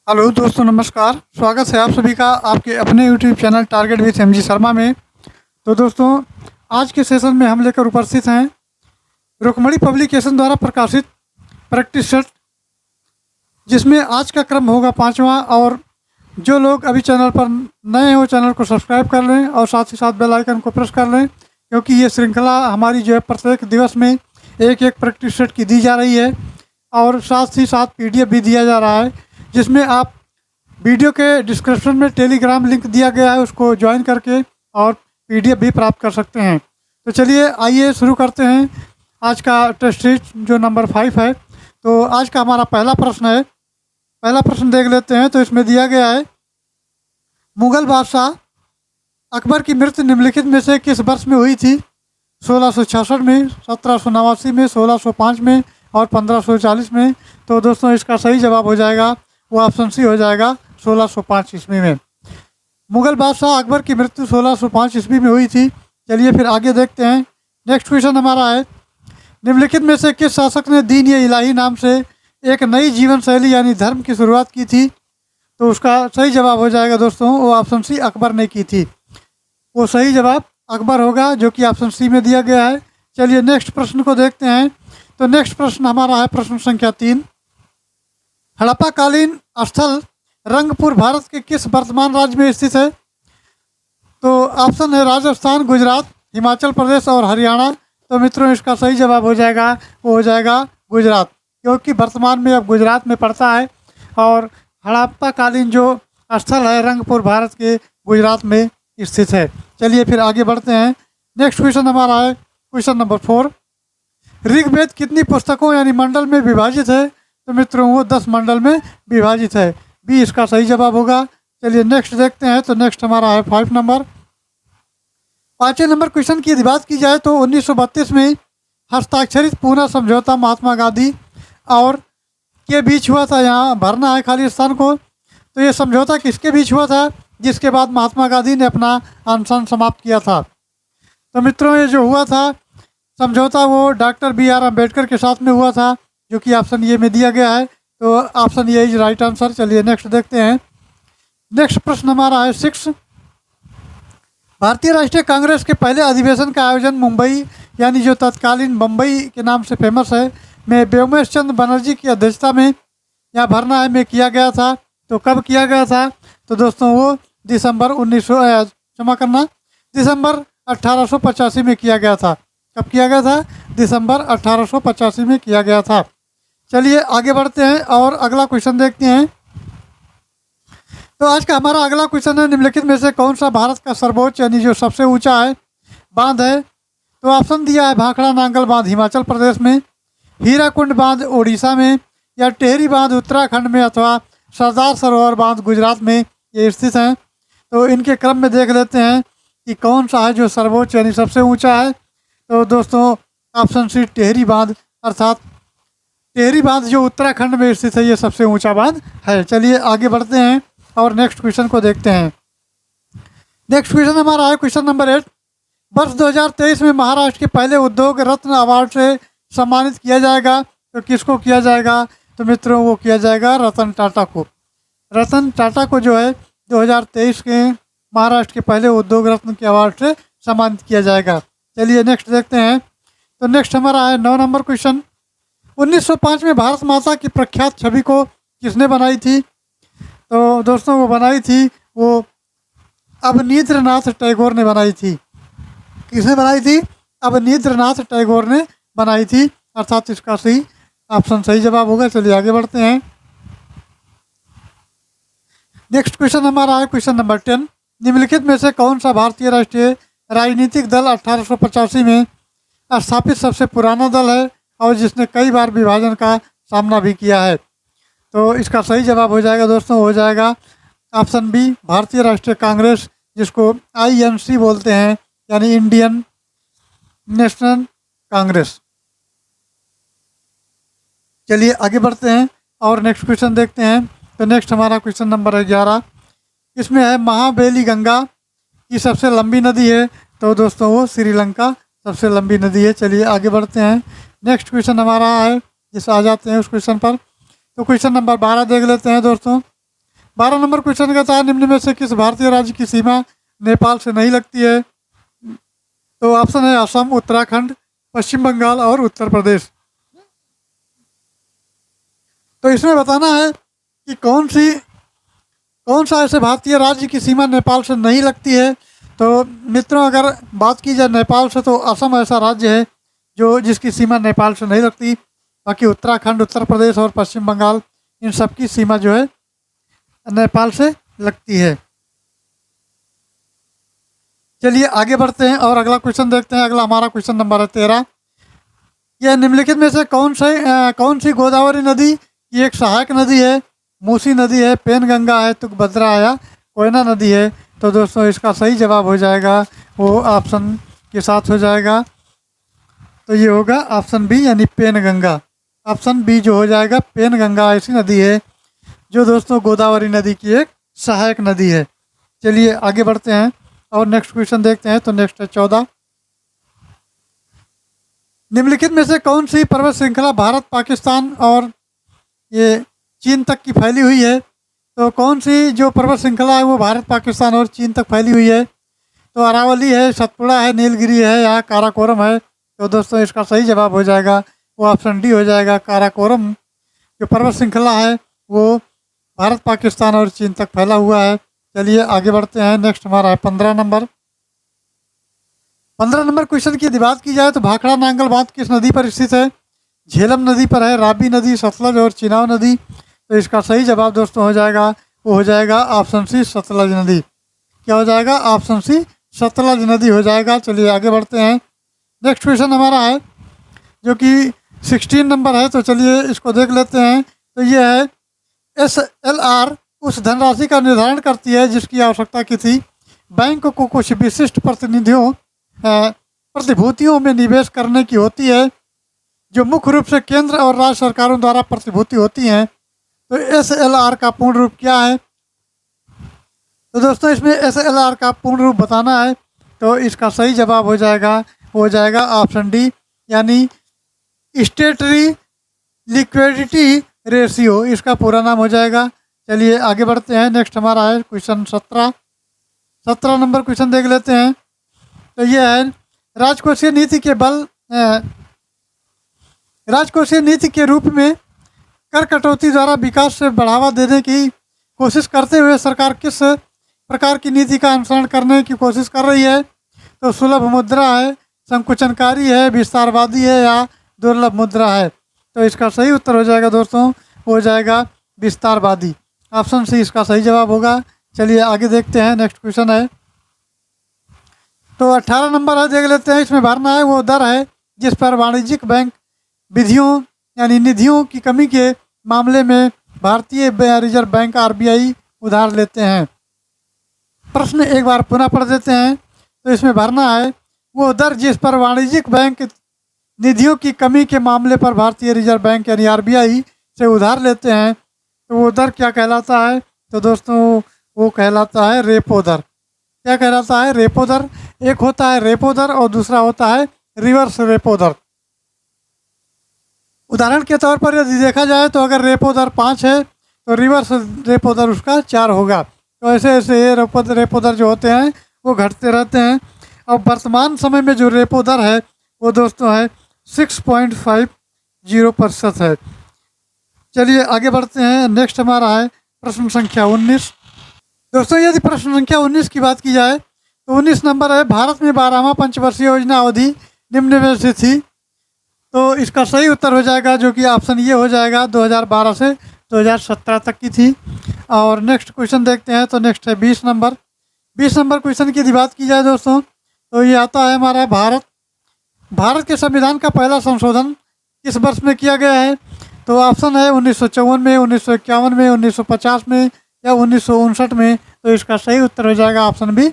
Hello दोस्तों, नमस्कार। स्वागत है आप सभी का आपके अपने YouTube channel target with MG Sharma में। तो दोस्तों, आज के सेशन में हम लेकर उपस्थित हैं रुक्मणी पब्लिकेशन द्वारा प्रकाशित प्रैक्टिस सेट, जिसमें आज का क्रम होगा 5वां। और जो लोग अभी चैनल पर नए हैं वो चैनल को सब्सक्राइब कर लें और साथ ही साथ बेल आइकन को प्रेस कर लें, क्योंकि ये श्रृंखला हमारी जो है प्रत्येक दिवस में एक एक प्रैक्टिस सेट की दी जा रही है और साथ ही साथ पीडीएफ भी दिया जा रहा है, जिसमें आप वीडियो के डिस्क्रिप्शन में टेलीग्राम लिंक दिया गया है, उसको ज्वाइन करके और पीडीएफ भी प्राप्त कर सकते हैं। तो चलिए आइए शुरू करते हैं आज का टेस्ट सीट जो नंबर 5 है। तो आज का हमारा पहला प्रश्न है। पहला प्रश्न देख लेते हैं। तो इसमें दिया गया है, मुगल बादशाह अकबर की मृत्यु निम्नलिखित में से किस वर्ष में हुई थी? 1666 में, 1789 में, 1605 में और 1540 में। तो दोस्तों, इसका सही जवाब हो जाएगा वो ऑप्शन सी हो जाएगा 1605 ईस्वी में। मुगल बादशाह अकबर की मृत्यु 1605 ईस्वी में हुई थी। चलिए फिर आगे देखते हैं। नेक्स्ट क्वेश्चन हमारा है, निम्नलिखित में से किस शासक ने दीन ये इलाही नाम से एक नई जीवन शैली यानी धर्म की शुरुआत की थी? तो उसका सही जवाब हो जाएगा दोस्तों वो ऑप्शन सी, अकबर ने की थी। वो सही जवाब अकबर होगा, जो कि ऑप्शन सी में दिया गया है। चलिए नेक्स्ट प्रश्न को देखते हैं। तो नेक्स्ट प्रश्न हमारा है प्रश्न संख्या 3। हड़प्पाकालीन स्थल रंगपुर भारत के किस वर्तमान राज्य में स्थित है? तो ऑप्शन है राजस्थान, गुजरात, हिमाचल प्रदेश और हरियाणा। तो मित्रों, इसका सही जवाब हो जाएगा वो हो जाएगा गुजरात, क्योंकि वर्तमान में अब गुजरात में पड़ता है और हड़प्पाकालीन जो स्थल है रंगपुर भारत के गुजरात में स्थित है। चलिए फिर आगे बढ़ते हैं। नेक्स्ट क्वेश्चन हमारा है क्वेश्चन नंबर 4। ऋग्वेद कितनी पुस्तकों यानी मंडल में विभाजित है? तो मित्रों, वो 10 मंडल में विभाजित है। बी इसका सही जवाब होगा। चलिए नेक्स्ट देखते हैं। तो नेक्स्ट हमारा है 5 नंबर। 5वें नंबर क्वेश्चन की यदि बात की जाए तो 1932 में हस्ताक्षरित पूना समझौता महात्मा गांधी और के बीच हुआ था। यहाँ भरना है खाली स्थान को। तो ये समझौता किसके बीच हुआ था, जिसके बाद महात्मा गांधी ने अपना अनशन समाप्त किया था? तो मित्रों, ये जो हुआ था समझौता वो डॉक्टर BR अम्बेडकर के साथ में हुआ था, जो कि ऑप्शन ये में दिया गया है। तो ऑप्शन ये इज राइट आंसर। चलिए नेक्स्ट देखते हैं। नेक्स्ट प्रश्न हमारा है 6। भारतीय राष्ट्रीय कांग्रेस के पहले अधिवेशन का आयोजन मुंबई यानी जो तत्कालीन बम्बई के नाम से फेमस है में व्योमेश चंद्र बनर्जी की अध्यक्षता में, यहाँ भरना है में किया गया था। तो कब किया गया था? तो दोस्तों, वो दिसंबर 1885 में किया गया था। कब किया गया था? दिसंबर 1885 में किया गया था। चलिए आगे बढ़ते हैं और अगला क्वेश्चन देखते हैं। तो आज का हमारा अगला क्वेश्चन है, निम्नलिखित में से कौन सा भारत का सर्वोच्च यानी जो सबसे ऊंचा है बांध है? तो ऑप्शन दिया है भाखड़ा नांगल बांध हिमाचल प्रदेश में, हीराकुंड बांध उड़ीसा में, या टेहरी बांध उत्तराखंड में, अथवा सरदार सरोवर बांध गुजरात में ये स्थित हैं। तो इनके क्रम में देख लेते हैं कि कौन सा है जो सर्वोच्च यानी सबसे ऊंचा है। तो दोस्तों, ऑप्शन सी टेहरी बांध, अर्थात टेहरी बांध जो उत्तराखंड में स्थित है, ये सबसे ऊंचा बांध है। चलिए आगे बढ़ते हैं और नेक्स्ट क्वेश्चन को देखते हैं। नेक्स्ट क्वेश्चन हमारा है क्वेश्चन नंबर 8। वर्ष 2023 में महाराष्ट्र के पहले उद्योग रत्न अवार्ड से सम्मानित किया जाएगा। तो किसको किया जाएगा? तो मित्रों, वो किया जाएगा रतन टाटा को। रतन टाटा को जो है 2023 के महाराष्ट्र के पहले उद्योग रत्न के अवार्ड से सम्मानित किया जाएगा। चलिए नेक्स्ट देखते हैं। तो नेक्स्ट हमारा है 9 नंबर क्वेश्चन। 1905 में भारत माता की प्रख्यात छवि को किसने बनाई थी? तो दोस्तों, वो बनाई थी वो अवनींद्रनाथ टैगोर ने बनाई थी। किसने बनाई थी? अवनींद्रनाथ टैगोर ने बनाई थी, अर्थात इसका सही ऑप्शन सही जवाब होगा। चलिए आगे बढ़ते हैं। नेक्स्ट क्वेश्चन हमारा है क्वेश्चन नंबर 10। निम्नलिखित में से कौन सा भारतीय राष्ट्रीय राजनीतिक दल 1885 में स्थापित सबसे पुराना दल है और जिसने कई बार विभाजन का सामना भी किया है? तो इसका सही जवाब हो जाएगा दोस्तों, हो जाएगा ऑप्शन बी, भारतीय राष्ट्रीय कांग्रेस, जिसको INC बोलते हैं, यानी इंडियन नेशनल कांग्रेस। चलिए आगे बढ़ते हैं और नेक्स्ट क्वेश्चन देखते हैं। तो नेक्स्ट हमारा क्वेश्चन नंबर है 11। इसमें है महाबेली गंगा की सबसे लंबी नदी है। तो दोस्तों, वो श्रीलंका सबसे लंबी नदी है। चलिए आगे बढ़ते हैं। नेक्स्ट क्वेश्चन हमारा है, जिस आ जाते हैं उस क्वेश्चन पर। तो क्वेश्चन नंबर 12 देख लेते हैं दोस्तों। 12 नंबर क्वेश्चन कहता है निम्न में से किस भारतीय राज्य की सीमा नेपाल से नहीं लगती है? तो ऑप्शन है असम, उत्तराखंड, पश्चिम बंगाल और उत्तर प्रदेश। तो इसमें बताना है कि कौन सा ऐसे भारतीय राज्य की सीमा नेपाल से नहीं लगती है। तो मित्रों, अगर बात की जाए नेपाल से, तो असम ऐसा राज्य है जो जिसकी सीमा नेपाल से नहीं लगती। बाकी उत्तराखंड, उत्तर प्रदेश और पश्चिम बंगाल, इन सब की सीमा जो है नेपाल से लगती है। चलिए आगे बढ़ते हैं और अगला क्वेश्चन देखते हैं। अगला हमारा क्वेश्चन नंबर है 13। यह निम्नलिखित में से कौन सी गोदावरी नदी की एक सहायक नदी है? मूसी नदी है, पेनगंगा है, तुंगभद्रा है या कोयना नदी है? तो दोस्तों इसका सही जवाब हो जाएगा वो ऑप्शन के साथ हो जाएगा। तो ये होगा ऑप्शन बी यानी पेनगंगा। ऑप्शन बी जो हो जाएगा पेनगंगा ऐसी नदी है जो दोस्तों गोदावरी नदी की एक सहायक नदी है। चलिए आगे बढ़ते हैं और नेक्स्ट क्वेश्चन देखते हैं। तो नेक्स्ट है 14। निम्नलिखित में से कौन सी पर्वत श्रृंखला भारत, पाकिस्तान और ये चीन तक की फैली हुई है? तो कौन सी जो पर्वत श्रृंखला है वो भारत, पाकिस्तान और चीन तक फैली हुई है? तो अरावली है, सतपुड़ा है, नीलगिरी है या काराकोरम है? तो दोस्तों इसका सही जवाब हो जाएगा वो ऑप्शन डी हो जाएगा, काराकोरम। जो पर्वत श्रृंखला है वो भारत, पाकिस्तान और चीन तक फैला हुआ है। चलिए आगे बढ़ते हैं। नेक्स्ट हमारा है 15 नंबर। 15 नंबर क्वेश्चन की यदि बात की जाए तो भाखड़ा नांगल बांध किस नदी पर स्थित है? झेलम नदी पर है, रावी नदी, सतलज और चिनाब नदी? तो इसका सही जवाब दोस्तों हो जाएगा वो हो जाएगा ऑप्शन सी, सतलज नदी। क्या हो जाएगा? ऑप्शन सी, सतलज नदी हो जाएगा। चलिए आगे बढ़ते हैं। नेक्स्ट क्वेश्चन हमारा है जो कि 16 नंबर है। तो चलिए इसको देख लेते हैं। तो ये है SLR उस धनराशि का निर्धारण करती है जिसकी आवश्यकता की थी बैंक को कुछ विशिष्ट प्रतिभूतियों में निवेश करने की होती है जो मुख्य रूप से केंद्र और राज्य सरकारों द्वारा प्रतिभूति होती हैं। तो SLR का पूर्ण रूप क्या है? तो दोस्तों इसमें SLR का पूर्ण रूप बताना है। तो इसका सही जवाब हो जाएगा ऑप्शन डी यानी स्टेटरी लिक्विडिटी रेशियो, इसका पूरा नाम हो जाएगा। चलिए आगे बढ़ते हैं। नेक्स्ट हमारा है क्वेश्चन 17 नंबर क्वेश्चन देख लेते हैं। तो ये है राजकोषीय नीति के रूप में कर कटौती द्वारा विकास से बढ़ावा देने की कोशिश करते हुए सरकार किस प्रकार की नीति का अनुसरण करने की कोशिश कर रही है? तो सुलभ मुद्रा है, संकुचनकारी है, विस्तारवादी है या दुर्लभ मुद्रा है? तो इसका सही उत्तर हो जाएगा दोस्तों हो जाएगा विस्तारवादी। ऑप्शन सी इसका सही जवाब होगा। चलिए आगे देखते हैं। नेक्स्ट क्वेश्चन है तो 18 नंबर है, देख लेते हैं। इसमें भरना है वो दर है जिस पर वाणिज्यिक बैंक विधियों यानी निधियों की कमी के मामले में भारतीय रिजर्व बैंक RBI उधार लेते हैं। प्रश्न एक बार पुनः पढ़ देते हैं। तो इसमें भरना है वो दर जिस पर वाणिज्यिक बैंक निधियों की कमी के मामले पर भारतीय रिजर्व बैंक यानी RBI से उधार लेते हैं। तो वो दर क्या कहलाता है? तो दोस्तों वो कहलाता है रेपो दर। क्या कहलाता है? रेपो दर। एक होता है रेपो दर और दूसरा होता है रिवर्स रेपो दर। उदाहरण के तौर पर यदि देखा जाए तो अगर रेपो दर 5 है तो रिवर्स रेपो दर उसका 4 होगा। तो ऐसे ऐसे ये रेपो दर जो होते हैं वो घटते रहते हैं। अब वर्तमान समय में जो रेपो दर है वो दोस्तों है 6.50% है। चलिए आगे बढ़ते हैं। नेक्स्ट हमारा है प्रश्न संख्या 19। दोस्तों यदि प्रश्न संख्या 19 की बात की जाए तो 19 नंबर है भारत में 12वां पंचवर्षीय योजना अवधि निम्न में से थी? तो इसका सही उत्तर हो जाएगा जो कि ऑप्शन ये हो जाएगा 2012 से 2017 तक की थी। और नेक्स्ट क्वेश्चन देखते हैं। तो नेक्स्ट है 20 नंबर। 20 नंबर क्वेश्चन की यदि बात की जाए दोस्तों तो ये आता है हमारा भारत के संविधान का पहला संशोधन किस वर्ष में किया गया है? तो ऑप्शन है 1954 में, 1951 में, 1950 में या 1959 में। तो इसका सही उत्तर हो जाएगा ऑप्शन बी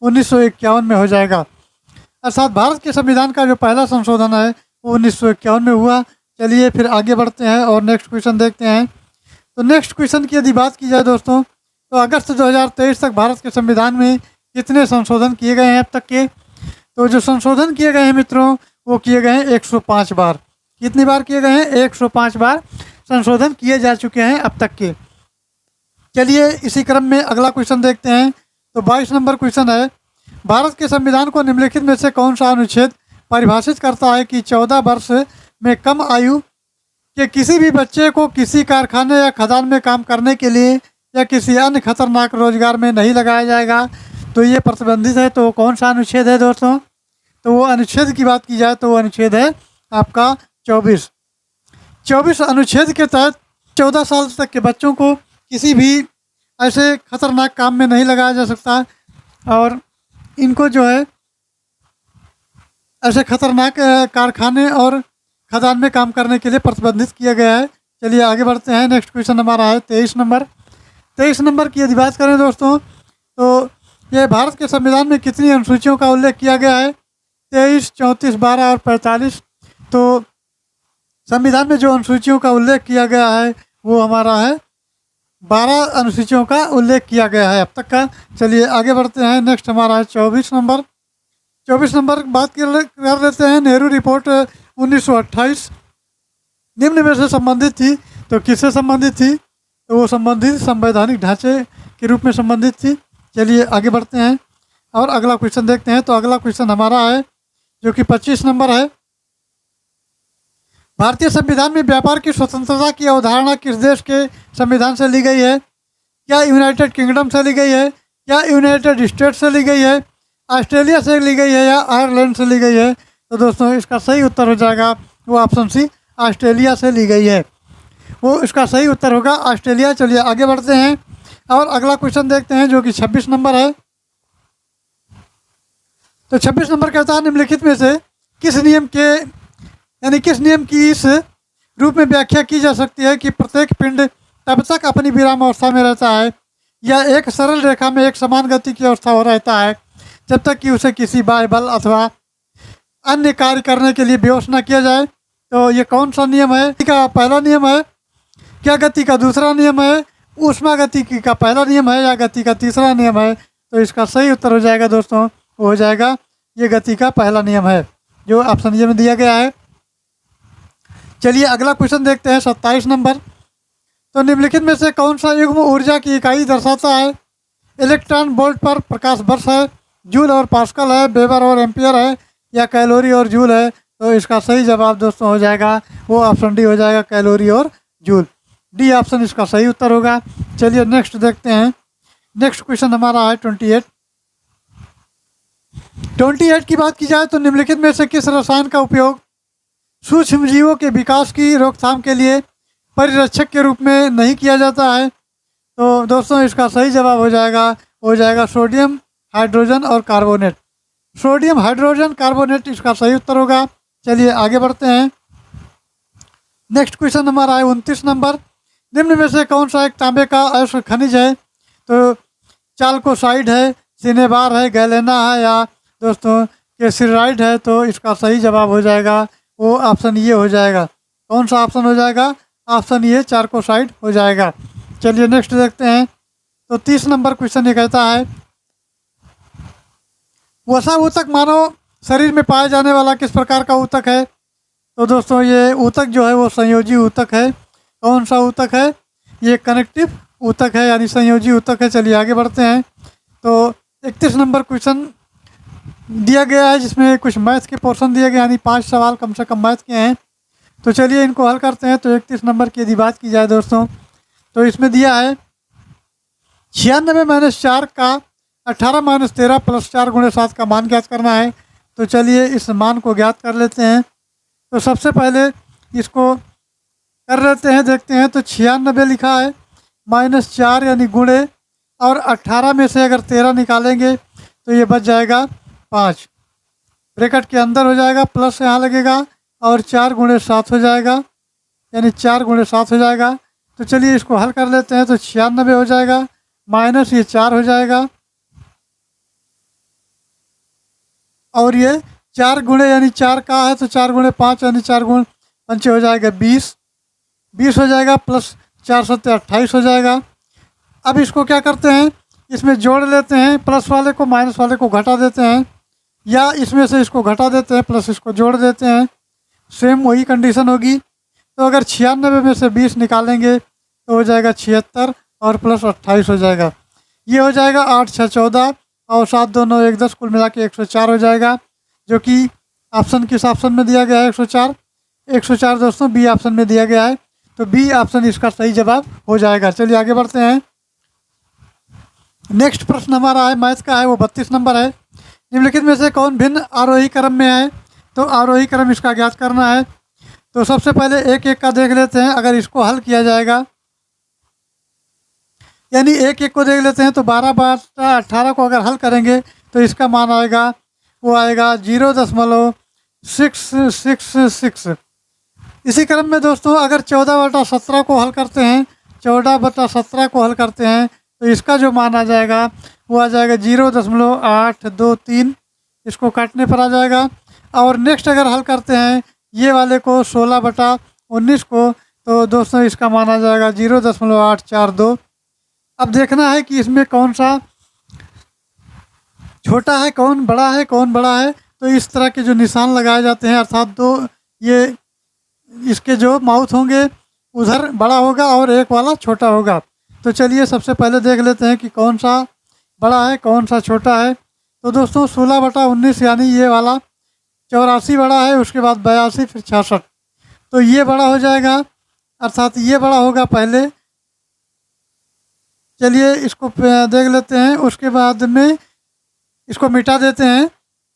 1951 में हो जाएगा। अर्थात भारत के संविधान का जो पहला संशोधन है वो 1951 में हुआ। चलिए फिर आगे बढ़ते हैं और नेक्स्ट क्वेश्चन देखते हैं। तो नेक्स्ट क्वेश्चन की यदि बात की जाए दोस्तों तो अगस्त 2023 तक भारत के संविधान में कितने संशोधन किए गए हैं अब तक के? तो जो संशोधन किए गए हैं मित्रों वो किए गए हैं 105 बार। कितनी बार किए गए हैं? 105 बार संशोधन किए जा चुके हैं अब तक के। चलिए इसी क्रम में अगला क्वेश्चन देखते हैं। तो 22 नंबर क्वेश्चन है, भारत के संविधान को निम्नलिखित में से कौन सा अनुच्छेद परिभाषित करता है कि 14 वर्ष में कम आयु के किसी भी बच्चे को किसी कारखाने या खदान में काम करने के लिए या किसी अन्य खतरनाक रोजगार में नहीं लगाया जाएगा। तो ये प्रतिबंधित है। तो कौन सा अनुच्छेद है दोस्तों? तो वो अनुच्छेद की बात की जाए तो वो अनुच्छेद है आपका 24 अनुच्छेद के तहत 14 साल तक के बच्चों को किसी भी ऐसे खतरनाक काम में नहीं लगाया जा सकता और इनको जो है ऐसे खतरनाक कारखाने और खदान में काम करने के लिए प्रतिबंधित किया गया है। चलिए आगे बढ़ते हैं। नेक्स्ट क्वेश्चन हमारा है 23 नंबर की यदि बात करें दोस्तों, तो ये भारत के संविधान में कितनी अनुसूचियों का उल्लेख किया गया है? 23, 34, 12 और 45। तो संविधान में जो अनुसूचियों का उल्लेख किया गया है वो हमारा है 12 अनुसूचियों का उल्लेख किया गया है अब तक का। चलिए आगे बढ़ते हैं। नेक्स्ट हमारा है 24 नंबर बात कर लेते हैं। नेहरू रिपोर्ट 1928 निम्न में से संबंधित थी। तो किससे संबंधित थी? तो वो संबंधित संवैधानिक ढांचे के रूप में संबंधित थी। चलिए आगे बढ़ते हैं और अगला क्वेश्चन देखते हैं। तो अगला क्वेश्चन हमारा है जो कि 25 नंबर है, भारतीय संविधान में व्यापार की स्वतंत्रता की अवधारणा किस देश के संविधान से ली गई है? क्या यूनाइटेड किंगडम से ली गई है? क्या यूनाइटेड स्टेट से ली गई है? ऑस्ट्रेलिया से ली गई है या आयरलैंड से ली गई है? तो दोस्तों इसका सही उत्तर हो जाएगा वो ऑप्शन सी, ऑस्ट्रेलिया से ली गई है। वो इसका सही उत्तर होगा ऑस्ट्रेलिया। चलिए आगे बढ़ते हैं और अगला क्वेश्चन देखते हैं जो कि 26 नंबर है। तो 26 नंबर कहता है निम्नलिखित में से किस नियम की इस रूप में व्याख्या की जा सकती है कि प्रत्येक पिंड तब तक अपनी विराम अवस्था में रहता है या एक सरल रेखा में एक समान गति की अवस्था हो रहता है जब तक कि उसे किसी बाह्य बल अथवा अन्य कार्य करने के लिए बेहोश न किया जाए। तो ये कौन सा नियम है? गति का पहला नियम है? क्या गति का दूसरा नियम है? ऊष्मा गति का पहला नियम है या गति का तीसरा नियम है? तो इसका सही उत्तर हो जाएगा दोस्तों, वो हो जाएगा ये गति का पहला नियम है जो ऑप्शन ए में दिया गया है। चलिए अगला क्वेश्चन देखते हैं 27 नंबर। तो निम्नलिखित में से कौन सा युग्म ऊर्जा की इकाई दर्शाता है? इलेक्ट्रॉन वोल्ट पर प्रकाश वर्ष है, जूल और पास्कल है, वेबर और एम्पियर है या कैलोरी और जूल है? तो इसका सही जवाब दोस्तों हो जाएगा वो ऑप्शन डी हो जाएगा, कैलोरी और जूल। डी ऑप्शन इसका सही उत्तर होगा। चलिए नेक्स्ट देखते हैं। नेक्स्ट क्वेश्चन हमारा है 28 की बात की जाए तो निम्नलिखित में से किस रसायन का उपयोग सूक्ष्म जीवों के विकास की रोकथाम के लिए परिरक्षक के रूप में नहीं किया जाता है? तो दोस्तों इसका सही जवाब हो जाएगा सोडियम हाइड्रोजन और कार्बोनेट। सोडियम हाइड्रोजन कार्बोनेट इसका सही उत्तर होगा। चलिए आगे बढ़ते हैं। नेक्स्ट क्वेश्चन हमारा है 29 नंबर। निम्न में से कौन सा एक तांबे का अयस्क खनिज है? तो चाल्कोसाइड है, सिनेबार है, गैलेना है या दोस्तों केसिराइड है? तो इसका सही जवाब हो जाएगा वो ऑप्शन ये हो जाएगा। कौन सा ऑप्शन हो जाएगा? ऑप्शन ये चार्कोसाइड हो जाएगा। चलिए नेक्स्ट देखते हैं। तो 30 नंबर क्वेश्चन ये कहता है वसा ऊतक मानव शरीर में पाए जाने वाला किस प्रकार का ऊतक है? तो दोस्तों ये ऊतक जो है वो संयोजी ऊतक है। कौन सा ऊतक है? ये कनेक्टिव ऊतक है यानी संयोजी ऊतक है। चलिए आगे बढ़ते हैं। तो 31 नंबर क्वेश्चन दिया गया है जिसमें कुछ मैथ के पोर्शन दिए गए यानी 5 सवाल कम से कम मैथ के हैं। तो चलिए इनको हल करते हैं। तो 31 नंबर की यदि बात की जाए दोस्तों तो इसमें दिया है 96 - 4 का 18 - 13 + 4 × 7 का मान ज्ञात करना है। तो चलिए इस मान को ज्ञात कर लेते हैं। तो सबसे पहले इसको कर लेते हैं, देखते हैं। तो 96 लिखा है -4 यानी गुणे और 18 में से अगर 13 निकालेंगे तो ये बच जाएगा 5, ब्रैकेट के अंदर हो जाएगा, प्लस यहाँ लगेगा और 4 × 7 हो जाएगा यानी 4 × 7 हो जाएगा। तो चलिए इसको हल कर लेते हैं। तो 96 हो जाएगा माइनस ये 4 हो जाएगा और ये 4 गुणे यानी 4 का है तो 4 × 5 यानी 4 × 5 हो जाएगा 20 हो जाएगा, प्लस 4 × 7 = 28 हो जाएगा। अब इसको क्या करते हैं, इसमें जोड़ लेते हैं, प्लस वाले को माइनस वाले को घटा देते हैं या इसमें से इसको घटा देते हैं प्लस इसको जोड़ देते हैं, सेम वही कंडीशन होगी। तो अगर 96 में से 20 निकालेंगे तो हो जाएगा 76 और प्लस 28 हो जाएगा। ये हो जाएगा 8 6 14 और 7 2 9 1 10, कुल मिला के 104 हो जाएगा, जो कि ऑप्शन किस ऑप्शन में दिया गया है 104। 104 दोस्तों बी ऑप्शन में दिया गया है, तो बी ऑप्शन इसका सही जवाब हो जाएगा। चलिए आगे बढ़ते हैं। नेक्स्ट प्रश्न हमारा है मैथ का है, वो 32 नंबर है। निम्नलिखित में से कौन भिन्न आरोही क्रम में है? तो आरोही क्रम इसका ज्ञात करना है। तो सबसे पहले एक एक का देख लेते हैं। अगर इसको हल किया जाएगा, यानी एक एक को देख लेते हैं, तो 12/18 को अगर हल करेंगे तो इसका मान आएगा, वो आएगा 0.666। इसी क्रम में दोस्तों अगर 14/17 को हल करते हैं, 14/17 को हल करते हैं तो इसका जो मान आ जाएगा वो आ जाएगा 0.823। इसको काटने पर आ जाएगा। और नेक्स्ट अगर हल करते हैं ये वाले को 16/19 को, तो दोस्तों इसका मान आ जाएगा 0.842। अब देखना है कि इसमें कौन सा छोटा है, कौन बड़ा है, कौन बड़ा है। तो इस तरह के जो निशान लगाए जाते हैं, अर्थात दो ये इसके जो माउथ होंगे उधर बड़ा होगा और एक वाला छोटा होगा। तो चलिए सबसे पहले देख लेते हैं कि कौन सा बड़ा है, कौन सा छोटा है। तो दोस्तों 16/19 यानी ये वाला 84 बड़ा है, उसके बाद 82, फिर 66, तो ये बड़ा हो जाएगा, अर्थात ये बड़ा होगा पहले। चलिए इसको देख लेते हैं, उसके बाद में इसको मिटा देते हैं।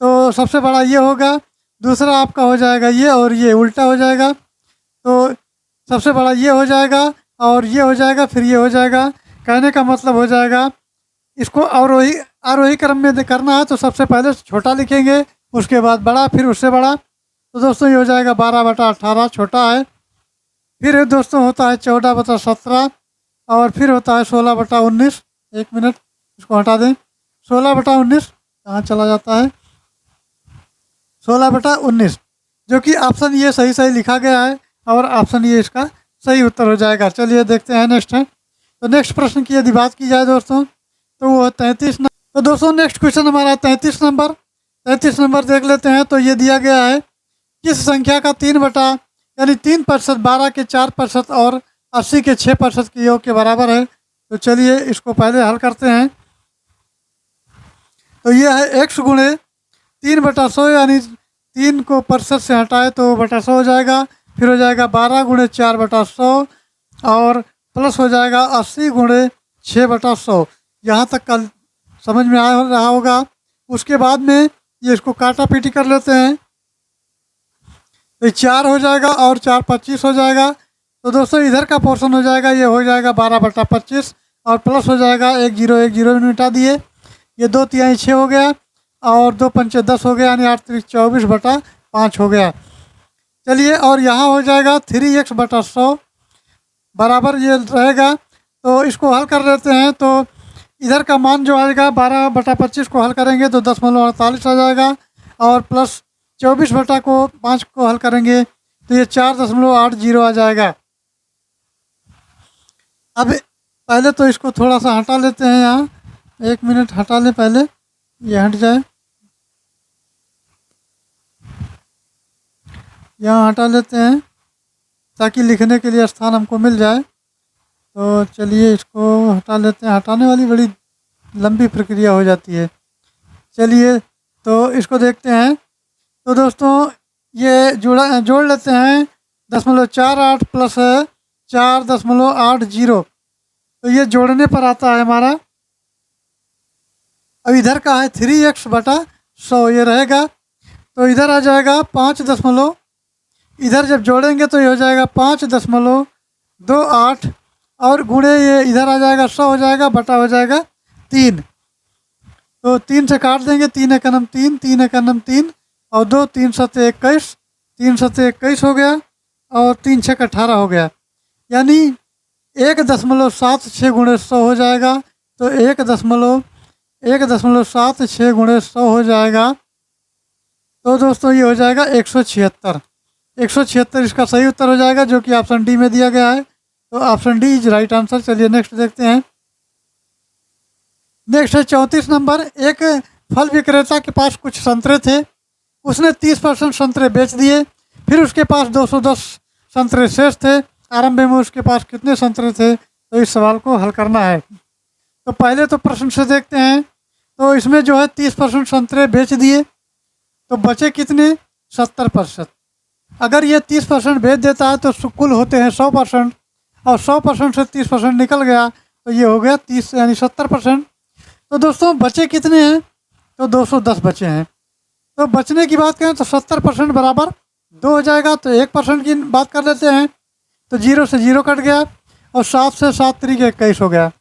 तो सबसे बड़ा ये होगा, दूसरा आपका हो जाएगा ये, और ये उल्टा हो जाएगा। तो सबसे बड़ा ये हो जाएगा और ये हो जाएगा, फिर ये हो जाएगा। कहने का मतलब हो जाएगा इसको आरोही क्रम में करना है, तो सबसे पहले छोटा लिखेंगे, उसके बाद बड़ा, फिर उससे बड़ा। तो दोस्तों ये हो जाएगा 12/18 छोटा है। फिर दोस्तों होता है 14/17 और फिर होता है 16/19। एक मिनट इसको हटा दें। 16/19 कहाँ चला जाता है? 16/19, जो कि ऑप्शन ये सही लिखा गया है और ऑप्शन ये इसका सही उत्तर हो जाएगा। चलिए देखते हैं नेक्स्ट है। तो नेक्स्ट प्रश्न की यदि बात की जाए दोस्तों, तो वो 33 नंबर। तो दोस्तों नेक्स्ट क्वेश्चन हमारा 33 नंबर। 33 नंबर देख लेते हैं। तो ये दिया गया है, किस संख्या का 3 यानी 3%, 12 के 4% और 80 के 6% के योग के बराबर है। तो चलिए इसको पहले हल करते हैं। तो ये है x गुणे 3/100, यानी 3 को % से हटाए तो बटा 100 हो जाएगा। फिर हो जाएगा 12 गुणे 4/100 और प्लस हो जाएगा 80 गुणे 6/100। यहाँ तक का समझ में आ रहा होगा। उसके बाद में ये इसको काटा पीटी कर लेते हैं। तो 4 हो जाएगा और 4 25 हो जाएगा। तो दोस्तों इधर का पोर्शन हो जाएगा, ये हो जाएगा 12/25 और प्लस हो जाएगा 1 0 1 0 में मिटा दिए। ये 2 तिहाई 6 हो गया और 2 पंचे 10 हो गया, यानी 8 3 24/5 हो गया। चलिए और यहाँ हो जाएगा 3x/100 बराबर ये रहेगा। तो इसको हल कर लेते हैं। तो इधर का मान जो आएगा 12/25 को हल करेंगे तो 10.48 आ जाएगा और प्लस 24/5 को हल करेंगे तो ये 4.80 आ जाएगा। अब पहले तो इसको थोड़ा सा हटा लेते हैं। यहाँ 1 मिनट हटा ले, पहले ये हट जाए, यहाँ हटा लेते हैं ताकि लिखने के लिए स्थान हमको मिल जाए। तो चलिए इसको हटा लेते हैं। हटाने वाली बड़ी लंबी प्रक्रिया हो जाती है। चलिए तो इसको देखते हैं। तो दोस्तों ये जोड़ लेते हैं। 0.48 प्लस 4.80, तो ये जोड़ने पर आता है हमारा। अब इधर का है 3x/100 ये रहेगा। तो इधर आ जाएगा 5 इधर जब जोड़ेंगे तो ये हो जाएगा 5.28 और गुणे ये इधर आ जाएगा 100 हो जाएगा, बटा हो जाएगा 3। तो 3 से काट देंगे, 3 एकम 3, 3 एकम 3 और 2 3 7 21, 3 7 21 हो गया और 3 6 18 हो गया, यानी 1.76 गुणे 100 हो जाएगा। तो 1.76 गुणे 100 हो जाएगा। तो दोस्तों ये हो जाएगा 176। 176 इसका सही उत्तर हो जाएगा, जो कि ऑप्शन डी में दिया गया है। तो option D is right answer. चलिए नेक्स्ट देखते हैं। नेक्स्ट है 34 नंबर। एक फल विक्रेता के पास कुछ संतरे थे, उसने 30% संतरे बेच दिए। फिर उसके पास 210 संतरे शेष थे। आरंभ में उसके पास कितने संतरे थे? तो तो इस सवाल को हल करना है। तो पहले तो प्रश्न से देखते हैं। तो इसमें जो है 30% संतरे बेच दिए, तो बचे कितने? 70%। अगर ये 30% बेच देता है तो कुल होते हैं 100%, और 100% से 30% निकल गया तो ये हो गया 30 यानी 70%। तो दोस्तों बचे कितने हैं? तो 210 बचे हैं। तो बचने की बात करें तो 70% बराबर 2 हो जाएगा। तो 1% की बात कर लेते हैं, तो 0 से 0 कट गया, और 7 से 7 तरीके 21 हो गया।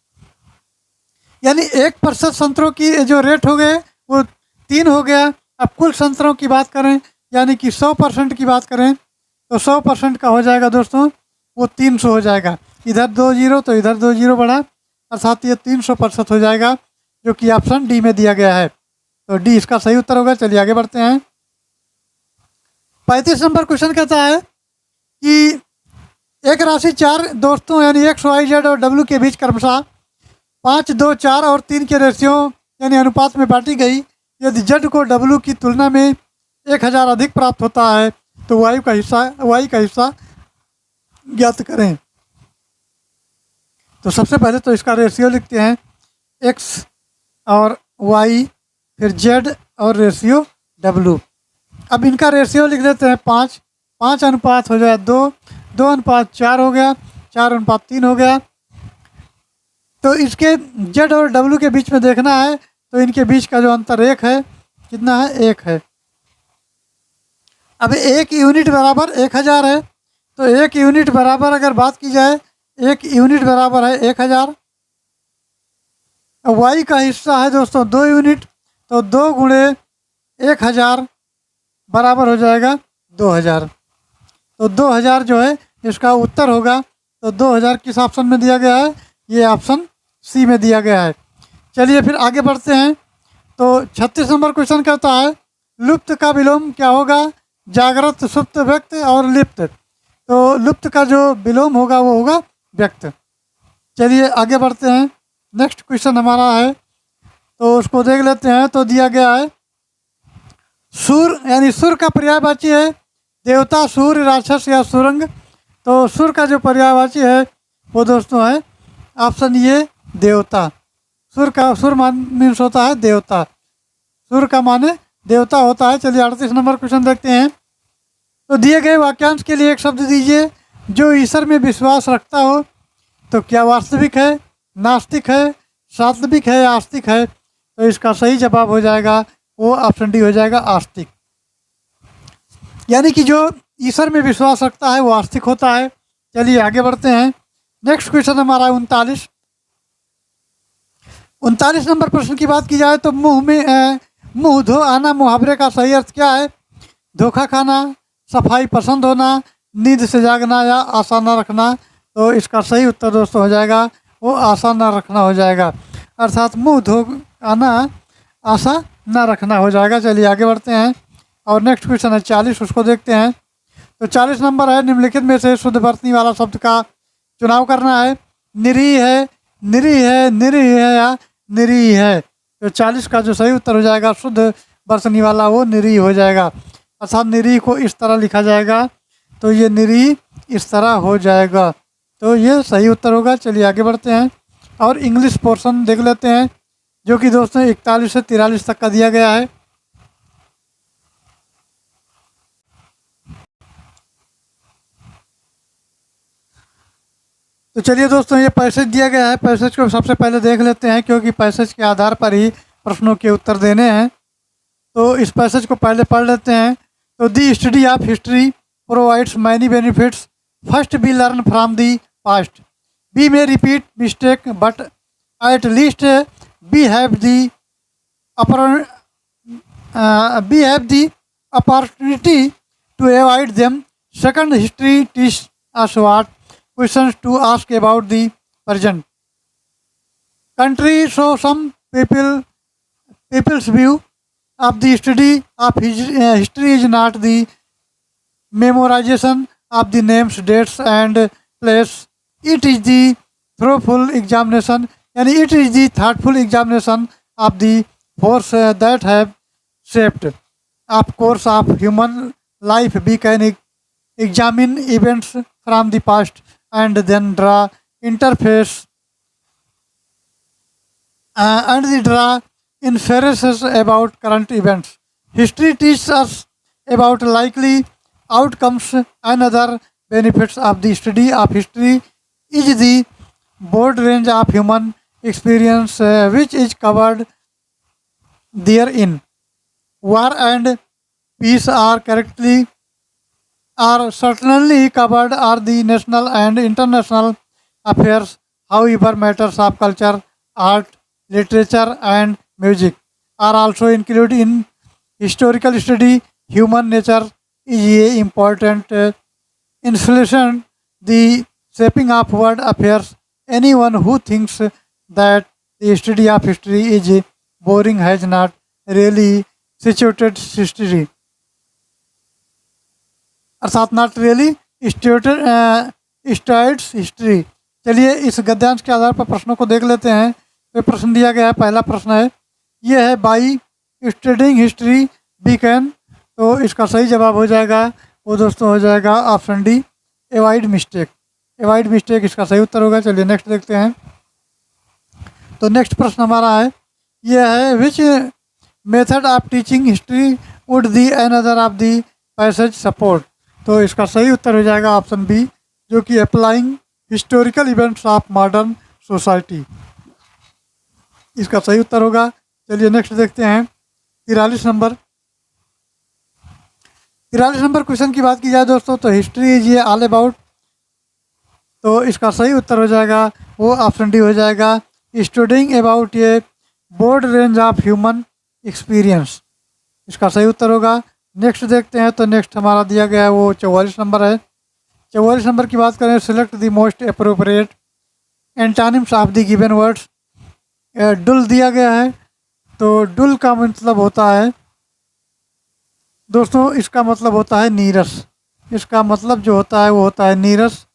यानी 1% संतरों की जो रेट हो गए वो 3 हो गया। अब कुल संतरों की बात करें यानी कि 100% की बात करें तो 100% का हो जाएगा दोस्तों वो 300 हो जाएगा। इधर 2 जीरो तो इधर 2 जीरो बढ़ा, अर्थात ये 300% हो जाएगा, जो कि ऑप्शन डी में दिया गया है। तो डी इसका सही उत्तर होगा। चलिए आगे बढ़ते हैं। 35 नंबर क्वेश्चन कहता है कि एक राशि 4 दोस्तों यानी एक्स वाई जेड और डब्ल्यू के बीच क्रमशः 5, 2, 4 और 3 के रेशियो यानी अनुपात में बांटी गई। यदि जेड को डब्ल्यू की तुलना में 1000 अधिक प्राप्त होता है तो वाई का हिस्सा ज्ञात करें। तो सबसे पहले तो इसका रेशियो लिखते हैं, एक्स और वाई, फिर जेड और रेशियो डब्ल्यू। अब इनका रेशियो लिख देते हैं 5, 5 अनुपात हो जाए 2, 2 अनुपात 4 हो गया, 4 अनुपात 3 हो गया। तो इसके जेड और डब्ल्यू के बीच में देखना है, तो इनके बीच का जो अंतर 1 है, कितना है? 1 है। अब 1 यूनिट बराबर 1000 है, तो 1 यूनिट बराबर अगर बात की जाए 1 यूनिट बराबर है 1000। वाई का हिस्सा है दोस्तों 2 यूनिट, तो 2 गुणे 1000 बराबर हो जाएगा 2000। तो 2000 जो है इसका उत्तर होगा। तो 2000 किस ऑप्शन में दिया गया है? ये ऑप्शन सी में दिया गया है। चलिए फिर आगे बढ़ते हैं। तो 36 नंबर क्वेश्चन कहता है लुप्त का विलोम क्या होगा? जागृत, सुप्त, व्यक्त और लिप्त। तो लुप्त का जो विलोम होगा वो होगा व्यक्त। चलिए आगे बढ़ते हैं। नेक्स्ट क्वेश्चन हमारा है, तो उसको देख लेते हैं। तो दिया गया है सुर यानी सुर का पर्यायवाची है देवता, सूर्य, राक्षस या सुरंग। तो सुर का जो पर्यायवाची है वो दोस्तों है ऑप्शन ये देवता। सुर मीन्स होता है देवता, सुर का माने देवता होता है। चलिए 38 नंबर क्वेश्चन देखते हैं। तो दिए गए वाक्यांश के लिए एक शब्द दीजिए जो ईश्वर में विश्वास रखता हो। तो क्या वास्तविक है, नास्तिक है, सात्विक है या आस्तिक है? तो इसका सही जवाब हो जाएगा वो ऑप्शन डी हो जाएगा आस्तिक। यानी कि जो ईश्वर में विश्वास रखता है वो आस्तिक होता है। चलिए आगे बढ़ते हैं। नेक्स्ट क्वेश्चन हमारा 39। 39 नंबर प्रश्न की बात की जाए तो मुंह धो आना मुहावरे का सही अर्थ क्या है? धोखा खाना, सफाई पसंद होना, नींद से जागना या आशा न रखना। तो इसका सही उत्तर दोस्तों हो जाएगा वो आशा न रखना हो जाएगा, अर्थात मुंह धो आना आशा न रखना हो जाएगा। चलिए आगे बढ़ते हैं। और नेक्स्ट क्वेश्चन है 40, उसको देखते हैं। तो 40 नंबर है निम्नलिखित में से शुद्ध वर्तनी वाला शब्द का चुनाव करना है। निरीह है, निरीह है, निरीह है या निरीह है। तो 40 का जो सही उत्तर हो जाएगा शुद्ध वर्तनी वाला वो निरीह हो जाएगा, अर्थात निरीह को इस तरह लिखा जाएगा तो ये निरीह इस तरह हो जाएगा। तो ये सही उत्तर होगा। चलिए आगे बढ़ते हैं और इंग्लिश पोर्शन देख लेते हैं जो कि दोस्तों 41 से 43 तक का दिया गया है। तो चलिए दोस्तों ये पैसेज दिया गया है, पैसेज को सबसे पहले देख लेते हैं क्योंकि पैसेज के आधार पर ही प्रश्नों के उत्तर देने हैं। तो इस पैसेज को पहले पढ़ लेते हैं। तो the study of history provides many benefits. First we learn from the past, we may repeat mistake but at least we have the opportunity to avoid them. Second history teach us what questions to ask about the present country. So some people's view of the study of history is not the memorization of the names, dates and place. It is the thoughtful examination, and it is the thoughtful examination of the force that have shaped of course of human life. We can examine events from the past and then draw interface, and the draw inferences about current events. History teaches us about likely outcomes and other benefits of the study of history is the broad range of human experience which is covered therein. War and peace are certainly covered are the national and international affairs. However, matters of culture, art, literature, and music are also included in historical study. Human nature is a important influence the shaping of world affairs. Anyone who thinks that the study of history is boring has not really situated history, अर्थात not really studied history. चलिए इस गद्यांश के आधार पर प्रश्नों को देख लेते हैं। तो प्रश्न दिया गया है, पहला प्रश्न है, ये है by studying history we can, तो इसका सही जवाब हो जाएगा वो दोस्तों हो जाएगा option D, avoid mistake. Avoid mistake इसका सही उत्तर होगा। चलिए नेक्स्ट देखते हैं। तो नेक्स्ट प्रश्न हमारा है, ये है which method of teaching history would the another of the passage support, तो इसका सही उत्तर हो जाएगा ऑप्शन बी, जो कि applying historical events of modern society, इसका सही उत्तर होगा। चलिए नेक्स्ट देखते हैं 43 नंबर। 43 नंबर क्वेश्चन की बात की जाए दोस्तों तो हिस्ट्री इज ये ऑल अबाउट, तो इसका सही उत्तर हो जाएगा वो ऑप्शन डी हो जाएगा, स्टडिंग अबाउट ये board range of human experience, इसका सही उत्तर होगा। नेक्स्ट देखते हैं। तो नेक्स्ट हमारा दिया गया है वो 44 नंबर है। 44 नंबर की बात करें, select the most appropriate antonyms of the given words. डुल दिया गया है, तो डुल का मतलब होता है दोस्तों, इसका मतलब होता है नीरस, इसका मतलब जो होता है वो होता है नीरस,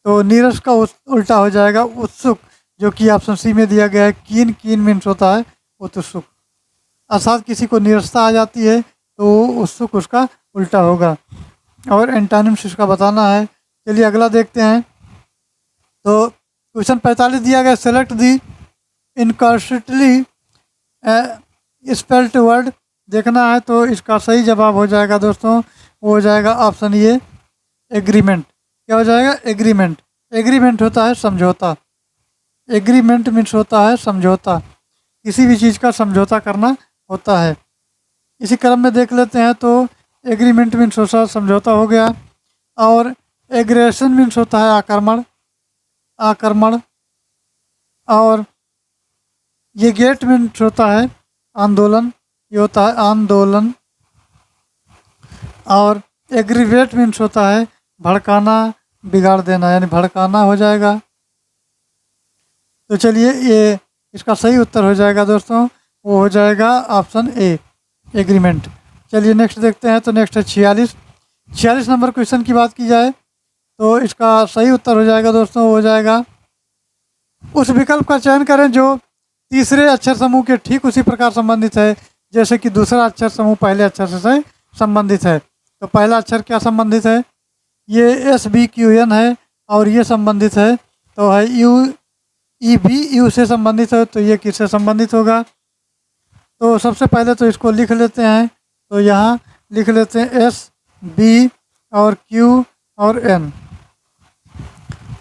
तो नीरस का उल्टा हो जाएगा उत्सुक, जो कि ऑप्शन सी में दिया गया है। कीन, कीन मीन्स होता है उत्सुक, अर्थात किसी को नीरसता आ जाती है तो उत्सुक उसका उल्टा होगा, और एंटानिम्स इसका बताना है। चलिए अगला देखते हैं। तो क्वेश्चन 45 दिया गया, सेलेक्ट दी इनकॉन्स्टिट्यूटली स्पेल्ट वर्ड देखना है, तो इसका सही जवाब हो जाएगा दोस्तों वो हो जाएगा ऑप्शन ये, एग्रीमेंट। क्या हो जाएगा? एग्रीमेंट। एग्रीमेंट होता है समझौता, एग्रीमेंट मीन्स होता है समझौता, किसी भी चीज़ का समझौता करना होता है। इसी क्रम में देख लेते हैं। तो एग्रीमेंट मीन्स होता है समझौता हो गया, और एग्रेशन मीन्स होता है आक्रमण, आक्रमण, और ये गेट मीन्स होता है आंदोलन, ये होता है आंदोलन, और एग्रीवेट मीन्स होता है भड़काना, बिगाड़ देना, यानी भड़काना हो जाएगा। तो चलिए ये इसका सही उत्तर हो जाएगा दोस्तों वो हो जाएगा ऑप्शन ए, एग्रीमेंट। चलिए नेक्स्ट देखते हैं। तो नेक्स्ट है 46 नंबर क्वेश्चन की बात की जाए तो इसका सही उत्तर हो जाएगा दोस्तों हो जाएगा, उस विकल्प का चयन करें जो तीसरे अक्षर समूह के ठीक उसी प्रकार संबंधित है जैसे कि दूसरा अक्षर समूह पहले अक्षर से संबंधित है। तो पहला अक्षर क्या संबंधित है? ये SBQN है, और ये संबंधित है तो है UEBU से संबंधित है, तो ये किससे संबंधित होगा? तो सबसे पहले तो इसको लिख लेते हैं। तो यहाँ लिख लेते हैं S, B और Q और N।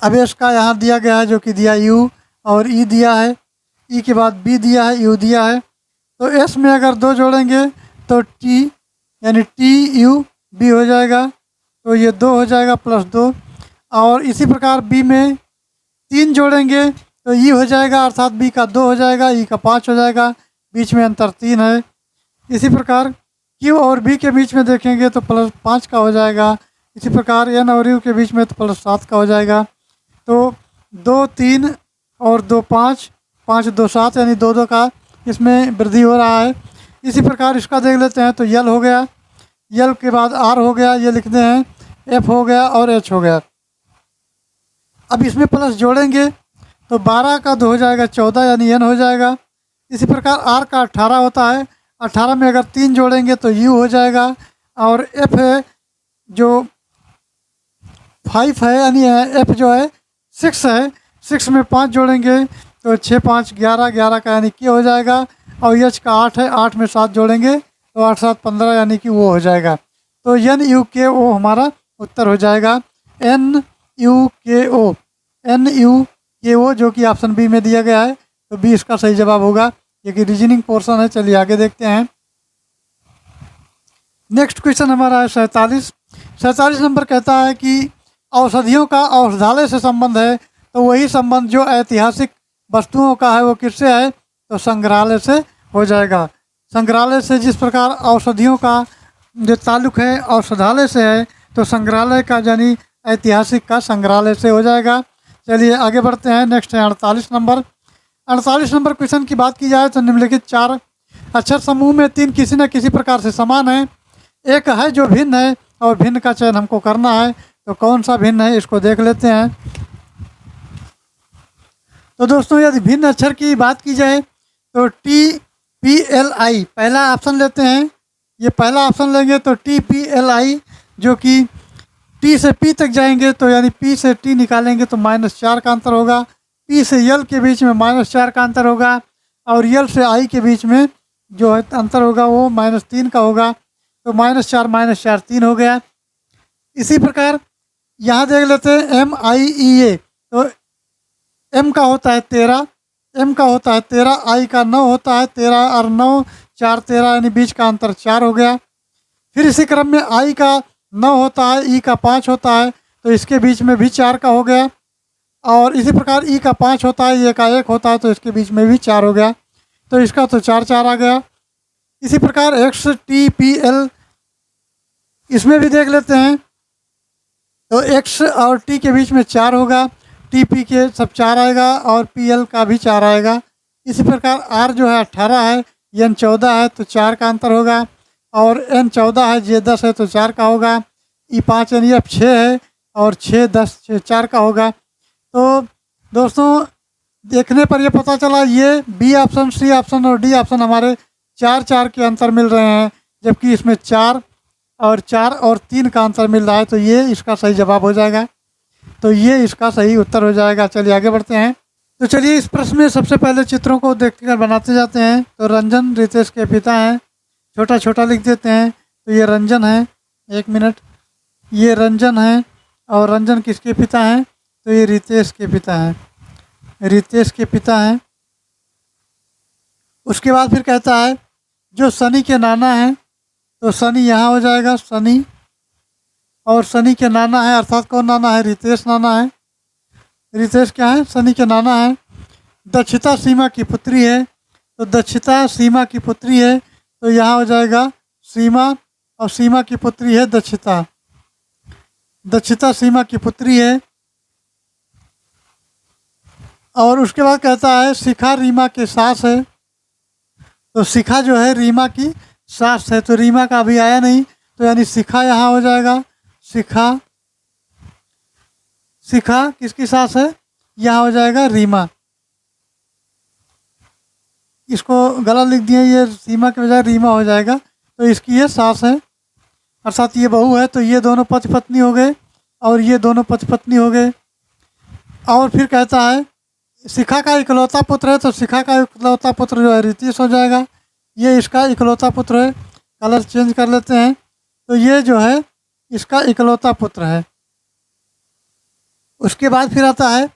अब S का यहाँ दिया गया है जो कि दिया U, और E दिया है, E के बाद B दिया है, U दिया है। तो S में अगर 2 जोड़ेंगे तो T यानी TUB हो जाएगा, तो ये 2 हो जाएगा प्लस 2। और इसी प्रकार B में 3 जोड़ेंगे तो E हो जाएगा, अर्थात B का 2 हो जाएगा, E का 5 हो जाएगा, बीच में अंतर 3 है। इसी प्रकार Q और B के बीच में देखेंगे तो प्लस 5 का हो जाएगा। इसी प्रकार N और U के बीच में तो प्लस 7 का हो जाएगा। तो 2 3 और 2 5, 5 2 7 यानी 2 2 का इसमें वृद्धि हो रहा है। इसी प्रकार इसका देख लेते हैं। तो यल हो गया, यल के बाद आर हो गया, ये लिखते हैं, एफ हो गया और एच हो गया। अब इसमें प्लस जोड़ेंगे तो 12 का 2 हो जाएगा 14 यानी एन हो जाएगा। इसी प्रकार आर का 18 होता है, 18 में अगर 3 जोड़ेंगे तो यू हो जाएगा। और एफ है जो 5 है यानी एफ जो है 6 है, 6 में 5 जोड़ेंगे तो 6 5 11, 11 का यानी कि हो जाएगा। और एच का 8 है, 8 में 7 जोड़ेंगे तो 8 7 15 यानी कि वो हो जाएगा। तो NUKO हमारा उत्तर हो जाएगा। NUKO, NUKO जो कि ऑप्शन बी में दिया गया है, तो बी इसका सही जवाब होगा। ये कि रीजनिंग पोर्शन है। चलिए आगे देखते हैं। नेक्स्ट क्वेश्चन हमारा है 47 नंबर। कहता है कि औषधियों का औषधालय से संबंध है, तो वही संबंध जो ऐतिहासिक वस्तुओं का है वो किससे है? तो संग्रहालय से हो जाएगा। संग्रहालय से जिस प्रकार औषधियों का जो ताल्लुक है औषधालय से है, तो संग्रहालय का यानी ऐतिहासिक का संग्रहालय से हो जाएगा। चलिए आगे बढ़ते हैं। नेक्स्ट है 48 नंबर। 48 नंबर क्वेश्चन की बात की जाए तो निम्नलिखित 4 अक्षर समूह में 3 किसी न किसी प्रकार से समान है, एक है जो भिन्न है और भिन्न का चयन हमको करना है। तो कौन सा भिन्न है इसको देख लेते हैं। तो दोस्तों यदि भिन्न अक्षर की बात की जाए तो TPLI पहला ऑप्शन लेते हैं। ये पहला ऑप्शन लेंगे तो TPLI जो कि T से P तक जाएंगे, तो यानी P से T निकालेंगे तो -4 का अंतर होगा। P से L के बीच में -4 का अंतर होगा। और L से I के बीच में जो है अंतर होगा वो -3 का होगा। तो -4 -4 3 हो गया। इसी प्रकार यहाँ देख लेते हैं MIEA। तो M का होता है 13, M का होता है 13, I का 9 होता है 13 और 9 4 13 यानी बीच का अंतर 4 हो गया। फिर इसी क्रम में I का 9 होता है, E का 5 होता है, तो इसके बीच में भी 4 का हो गया। और इसी प्रकार E का 5 होता है, E का 1 होता है, तो इसके बीच में भी 4 हो गया। तो इसका तो 4 4 आ गया। इसी प्रकार XTPL इसमें भी देख लेते हैं। तो X और T के बीच में 4 होगा, TP के सब 4 आएगा और PL का भी 4 आएगा। इसी प्रकार R जो है 18 है, N 14 है, तो 4 का अंतर होगा। और N 14 है, J 10 है, तो 4 का होगा। E 5 यानी F 6 है और 6 10 4 का होगा। तो दोस्तों देखने पर ये पता चला ये B ऑप्शन, C ऑप्शन और D ऑप्शन हमारे 4 4 के अंतर मिल रहे हैं, जबकि इसमें 4 और 3 का अंतर मिल रहा है। तो ये इसका सही जवाब हो जाएगा। तो ये इसका सही उत्तर हो जाएगा। चलिए आगे बढ़ते हैं। तो चलिए इस प्रश्न में सबसे पहले चित्रों को देखकर बनाते जाते हैं। तो रंजन रितेश के पिता हैं, छोटा छोटा लिख देते हैं। तो ये रंजन है, 1 मिनट, ये रंजन है। और रंजन किसके पिता हैं? तो ये रितेश के पिता हैं, रितेश के पिता हैं। उसके बाद फिर कहता है जो सनी के नाना हैं, तो सनी यहाँ हो जाएगा, सनी। और सनी के नाना है, अर्थात कौन नाना है? रितेश नाना है। रितेश क्या है? सनी के नाना है। दक्षिता सीमा की पुत्री है, तो दक्षिता सीमा की पुत्री है, तो यहाँ हो जाएगा सीमा। और सीमा की पुत्री है दक्षिता, दक्षिता सीमा की पुत्री है। और उसके बाद कहता है शिखा रीमा के सास है, तो शिखा जो है रीमा की सास है। तो रीमा का अभी आया नहीं, तो यानी शिखा यहाँ हो जाएगा। शिखा, शिखा किसकी सास है? यहाँ हो जाएगा रीमा। इसको गलत लिख दिया, ये सीमा के बजाय रीमा हो जाएगा। तो इसकी ये सास है, अर्थात ये बहू है। तो ये दोनों पति पत्नी हो गए और ये दोनों पति पत्नी हो गए। और फिर कहता है शिखा का इकलौता पुत्र है, तो शिखा का इकलौता पुत्र जो है रितेश हो जाएगा। ये इसका इकलौता पुत्र है। कलर चेंज कर लेते हैं। तो ये जो है इसका इकलौता पुत्र है। उसके बाद फिर आता है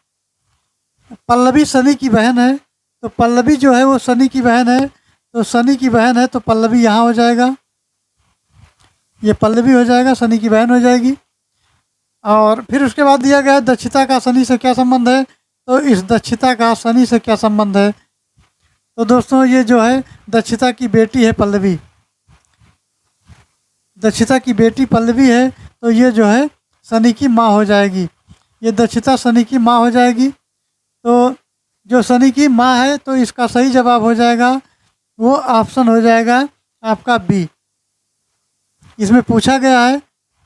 पल्लवी सनी की बहन है, तो पल्लवी जो है वो सनी की बहन है। तो सनी की बहन है, तो पल्लवी यहाँ हो जाएगा, ये पल्लवी हो जाएगा, सनी की बहन हो जाएगी। और फिर उसके बाद दिया गया है दक्षिता का सनी से क्या संबंध है, तो इस दक्षिता का सनी से क्या संबंध है। तो दोस्तों ये जो है दक्षिता की बेटी है पल्लवी, दक्षिता की बेटी पल्लवी है, तो ये जो है सनी की माँ हो जाएगी। ये दक्षिता सनी की माँ हो जाएगी। तो जो सनी की माँ है, तो इसका सही जवाब हो जाएगा वो ऑप्शन हो जाएगा आपका बी। इसमें पूछा गया है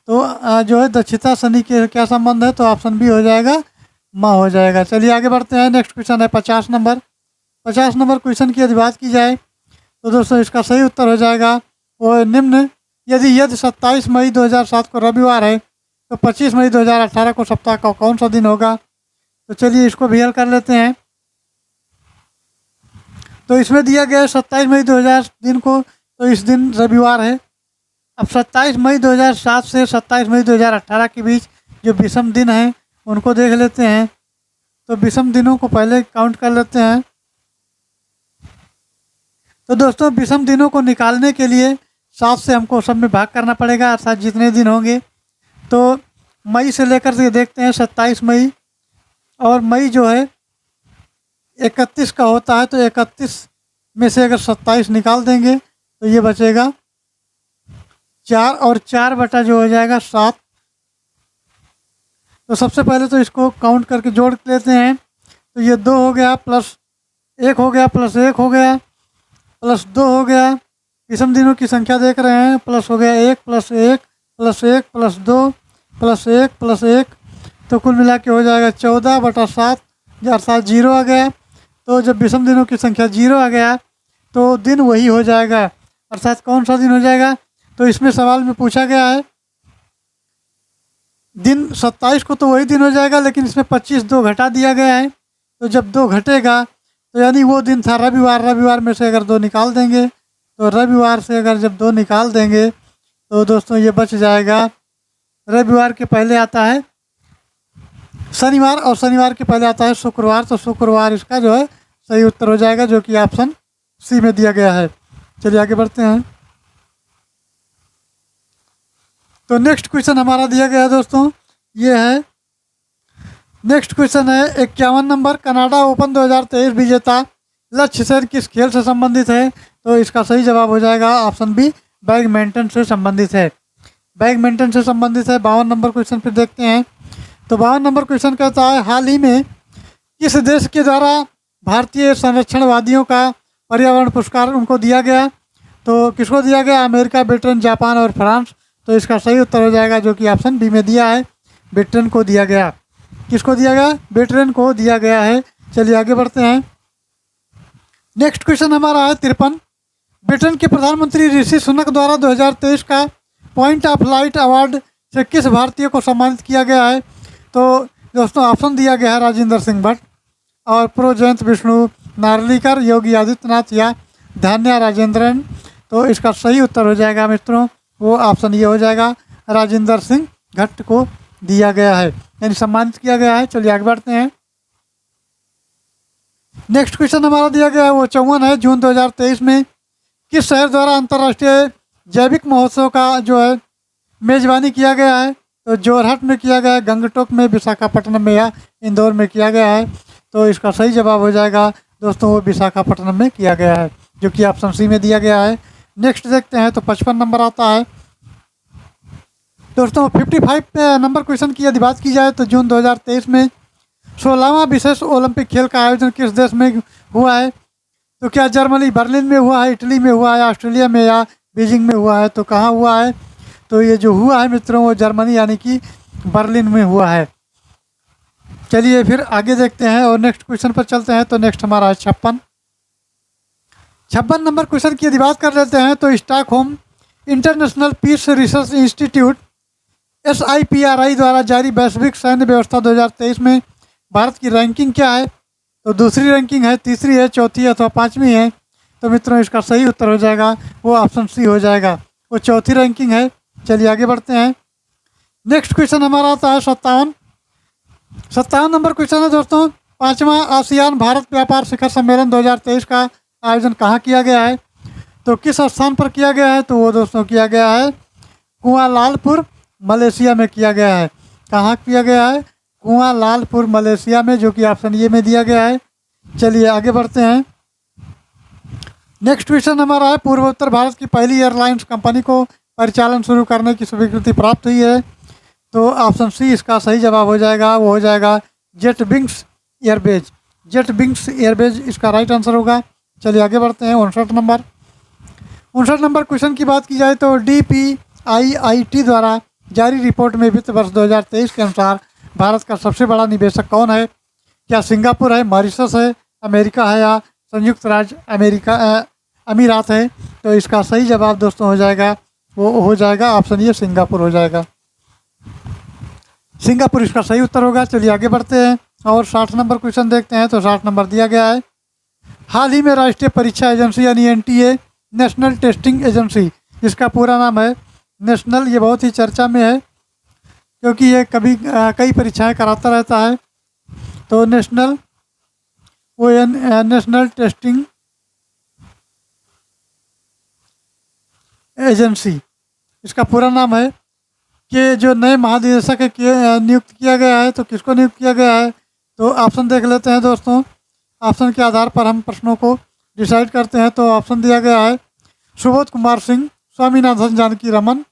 तो जो है दक्षिता सनी के क्या संबंध है, तो ऑप्शन बी हो जाएगा, माँ हो जाएगा। चलिए आगे बढ़ते हैं। नेक्स्ट क्वेश्चन है 50 नंबर। 50 नंबर क्वेश्चन की यदि बात की जाए तो दोस्तों इसका सही उत्तर हो जाएगा वो निम्न। यदि 27 मई 2007 को रविवार है, तो 25 मई 2018 को सप्ताह का कौन सा दिन होगा। तो चलिए इसको भी हल कर लेते हैं। तो इसमें दिया गया है 27 मई 2000 दिन को, तो इस दिन रविवार है। अब 27 मई 2007 से 27 मई 2018 के बीच जो विषम दिन हैं उनको देख लेते हैं। तो विषम दिनों को पहले काउंट कर लेते हैं। तो दोस्तों विषम दिनों को निकालने के लिए 7 से हमको सब में भाग करना पड़ेगा, अर्थात जितने दिन होंगे। तो मई से लेकर के देखते हैं 27 मई, और मई जो है 31 का होता है, तो 31 में से अगर 27 निकाल देंगे तो ये बचेगा 4, और 4 बटा जो हो जाएगा 7। तो सबसे पहले तो इसको काउंट करके जोड़ लेते हैं। तो ये 2 हो गया, प्लस 1 हो गया, प्लस 1 हो गया, प्लस 2 हो गया। विषम दिनों की संख्या देख रहे हैं, प्लस हो गया 1 plus 1 plus 1 plus 2 plus 1 plus 1, तो कुल मिला के हो जाएगा 14 बटा 7, अर्थात 0 आ गया। तो जब विषम दिनों की संख्या 0 आ गया तो दिन वही हो जाएगा, अर्थात कौन सा दिन हो जाएगा। तो इसमें सवाल में पूछा गया है दिन 27 को, तो वही दिन हो जाएगा, लेकिन इसमें 25 2 घटा दिया गया है। तो जब 2 घटेगा तो यानी वो दिन था रविवार। रविवार में से अगर 2 निकाल देंगे, तो रविवार से अगर जब 2 निकाल देंगे तो दोस्तों ये बच जाएगा। रविवार के पहले आता है शनिवार, और शनिवार के पहले आता है शुक्रवार। तो शुक्रवार इसका जो है सही उत्तर हो जाएगा, जो कि ऑप्शन सी में दिया गया है। चलिए आगे बढ़ते हैं। तो नेक्स्ट क्वेश्चन हमारा दिया गया है दोस्तों, ये है नेक्स्ट क्वेश्चन है 51 नंबर। कनाडा ओपन 2023 विजेता लक्ष्य सेन किस खेल से संबंधित है? तो इसका सही जवाब हो जाएगा ऑप्शन बी, बैडमिंटन से संबंधित है। बैडमिंटन से संबंधित है। 52 नंबर क्वेश्चन फिर देखते हैं। तो 52 नंबर क्वेश्चन कहता है हाल ही में किस देश के द्वारा भारतीय संरक्षणवादियों का पर्यावरण पुरस्कार उनको दिया गया? तो किसको दिया गया? अमेरिका, ब्रिटेन, जापान और फ्रांस। तो इसका सही उत्तर हो जाएगा, जो कि ऑप्शन बी में दिया है, ब्रिटेन को दिया गया। किसको दिया गया? ब्रिटेन को दिया गया है। चलिए आगे बढ़ते हैं। नेक्स्ट क्वेश्चन हमारा है 53। ब्रिटेन के प्रधानमंत्री ऋषि सुनक द्वारा 2023 का पॉइंट ऑफ लाइट अवार्ड से किस भारतीय को सम्मानित किया गया है? तो दोस्तों ऑप्शन दिया गया है राजेंद्र सिंह भट्ट, और प्रो जयंत विष्णु नार्लिकर, योगी आदित्यनाथ या धान्या राजेंद्रन। तो इसका सही उत्तर हो जाएगा मित्रों, वो ऑप्शन ये हो जाएगा, राजेंद्र सिंह भट्ट को दिया गया है, यानी सम्मानित किया गया है। चलिए आगे बढ़ते हैं। नेक्स्ट क्वेश्चन हमारा दिया गया है वो 54 है। जून 2023 में किस शहर द्वारा अंतर्राष्ट्रीय जैविक महोत्सव का जो है मेजबानी किया गया है? तो जोरहट में किया गया है, गंगटोक में, विशाखापट्टनम में या इंदौर में किया गया है? तो इसका सही जवाब हो जाएगा दोस्तों, वो विशाखापट्टनम में किया गया है, जो कि ऑप्शन सी में दिया गया है। नेक्स्ट देखते हैं। तो 55 नंबर आता है दोस्तों। 55 नंबर क्वेश्चन की यदि बात की जाए तो जून 2023 में 16वां विशेष ओलंपिक खेल का आयोजन किस देश में हुआ है? तो क्या जर्मनी बर्लिन में हुआ है, इटली में हुआ है, ऑस्ट्रेलिया में या बीजिंग में हुआ है? तो कहाँ हुआ है? तो ये जो हुआ है मित्रों वो जर्मनी यानी कि बर्लिन में हुआ है। चलिए फिर आगे देखते हैं और नेक्स्ट क्वेश्चन पर चलते हैं। तो नेक्स्ट हमारा है 56 नंबर क्वेश्चन की यदि बात कर लेते हैं तो Stockholm International Peace Research Institute SIPRI द्वारा जारी वैश्विक सैन्य व्यवस्था 2023 में भारत की रैंकिंग क्या है? तो दूसरी रैंकिंग है, तीसरी है, चौथी है अथवा पाँचवीं है? तो मित्रों इसका सही उत्तर हो जाएगा, वो ऑप्शन सी हो जाएगा, वो चौथी रैंकिंग है। चलिए आगे बढ़ते हैं। नेक्स्ट क्वेश्चन हमारा आता है 57 नंबर क्वेश्चन है दोस्तों। 5वां आसियान भारत व्यापार शिखर सम्मेलन 2023 का आयोजन कहाँ किया गया है? तो किस स्थान पर किया गया है? तो वो दोस्तों किया गया है कुआलालंपुर, मलेशिया में किया गया है। कहाँ किया गया है? कुआलालंपुर, मलेशिया में, जो कि ऑप्शन ये में दिया गया है। चलिए आगे बढ़ते हैं। नेक्स्ट क्वेश्चन हमारा है पूर्वोत्तर भारत की पहली एयरलाइंस कंपनी को परिचालन शुरू करने की स्वीकृति प्राप्त हुई है? तो ऑप्शन सी इसका सही जवाब हो जाएगा, वो हो जाएगा jet wings Airways. Jet wings Airways इसका राइट आंसर होगा। चलिए आगे बढ़ते हैं। 59 नंबर क्वेश्चन की बात की जाए तो DPIIT द्वारा जारी रिपोर्ट में वित्त वर्ष 2023 के अनुसार भारत का सबसे बड़ा निवेशक कौन है? क्या सिंगापुर है, मॉरिशस है, अमेरिका है या संयुक्त राज्य अमीरात है? तो इसका सही जवाब दोस्तों हो जाएगा, वो हो जाएगा ऑप्शन ये, सिंगापुर हो जाएगा। सिंगापुर इसका सही उत्तर होगा। चलिए आगे बढ़ते हैं और 60 नंबर क्वेश्चन देखते हैं तो 60 नंबर दिया गया है, हाल ही में राष्ट्रीय परीक्षा एजेंसी यानी एनटीए, नेशनल टेस्टिंग एजेंसी, इसका पूरा नाम है नेशनल। ये बहुत ही चर्चा में है क्योंकि ये कभी कई परीक्षाएं कराता रहता है। तो नेशनल नेशनल टेस्टिंग एजेंसी, इसका पूरा नाम है कि जो नए महानिदेशक नियुक्त किया गया है, तो किसको नियुक्त किया गया है? तो ऑप्शन देख लेते हैं दोस्तों। ऑप्शन के आधार पर हम प्रश्नों को डिसाइड करते हैं। तो ऑप्शन दिया गया है सुबोध कुमार सिंह, स्वामीनाथन जानकी रमन,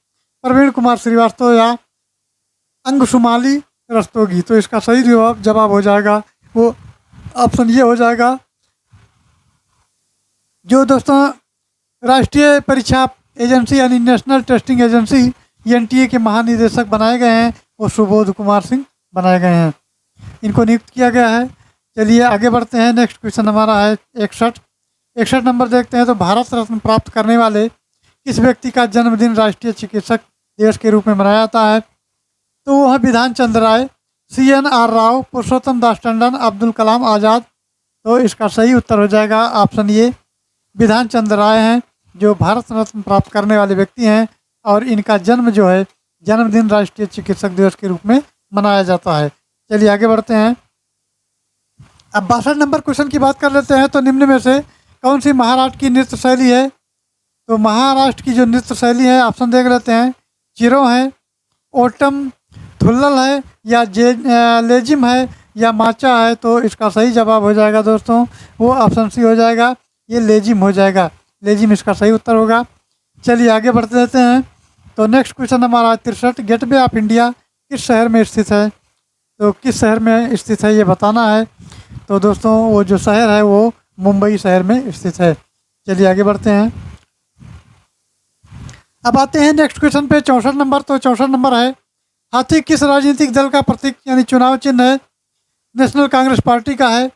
प्रवीण कुमार श्रीवास्तव या अंगुशुमाली रस्तोगी। तो इसका सही जवाब हो जाएगा वो ऑप्शन ये हो जाएगा। जो दोस्तों राष्ट्रीय परीक्षा एजेंसी यानी नेशनल टेस्टिंग एजेंसी एनटीए के महानिदेशक बनाए गए हैं वो सुबोध कुमार सिंह बनाए गए हैं, इनको नियुक्त किया गया है। चलिए आगे बढ़ते हैं। नेक्स्ट क्वेश्चन हमारा है 61 नंबर देखते हैं। तो भारत रत्न प्राप्त करने वाले किस व्यक्ति का जन्मदिन राष्ट्रीय चिकित्सक दिवस के रूप में मनाया जाता है? तो वो है विधान चंद्र राय, CNR राव, पुरुषोत्तम दास टंडन, अब्दुल कलाम आज़ाद। तो इसका सही उत्तर हो जाएगा ऑप्शन ये, विधान चंद्र राय हैं जो भारत रत्न प्राप्त करने वाले व्यक्ति हैं और इनका जन्म जो है जन्मदिन राष्ट्रीय चिकित्सक दिवस के रूप में मनाया जाता है। चलिए आगे बढ़ते हैं। अब 62 नंबर क्वेश्चन की बात कर लेते हैं। तो निम्न में से कौन सी महाराष्ट्र की नृत्य शैली है? तो महाराष्ट्र की जो नृत्य शैली है ऑप्शन देख लेते हैं, चिरो है, ओटम थुल्लल है या लेजिम है या माचा है। तो इसका सही जवाब हो जाएगा दोस्तों वो ऑप्शन सी हो जाएगा, ये लेजिम हो जाएगा। लेजिम इसका सही उत्तर होगा। चलिए आगे बढ़ते रहते हैं। तो नेक्स्ट क्वेश्चन हमारा 63, गेटवे ऑफ इंडिया किस शहर में स्थित है? तो किस शहर में स्थित है ये बताना है। तो दोस्तों वो जो शहर है वो मुंबई शहर में स्थित है। चलिए आगे बढ़ते हैं। अब आते हैं नेक्स्ट क्वेश्चन पे 64 नंबर। तो 64 नंबर है, हाथी किस राजनीतिक दल का प्रतीक यानी चुनाव चिन्ह है? नेशनल कांग्रेस पार्टी का है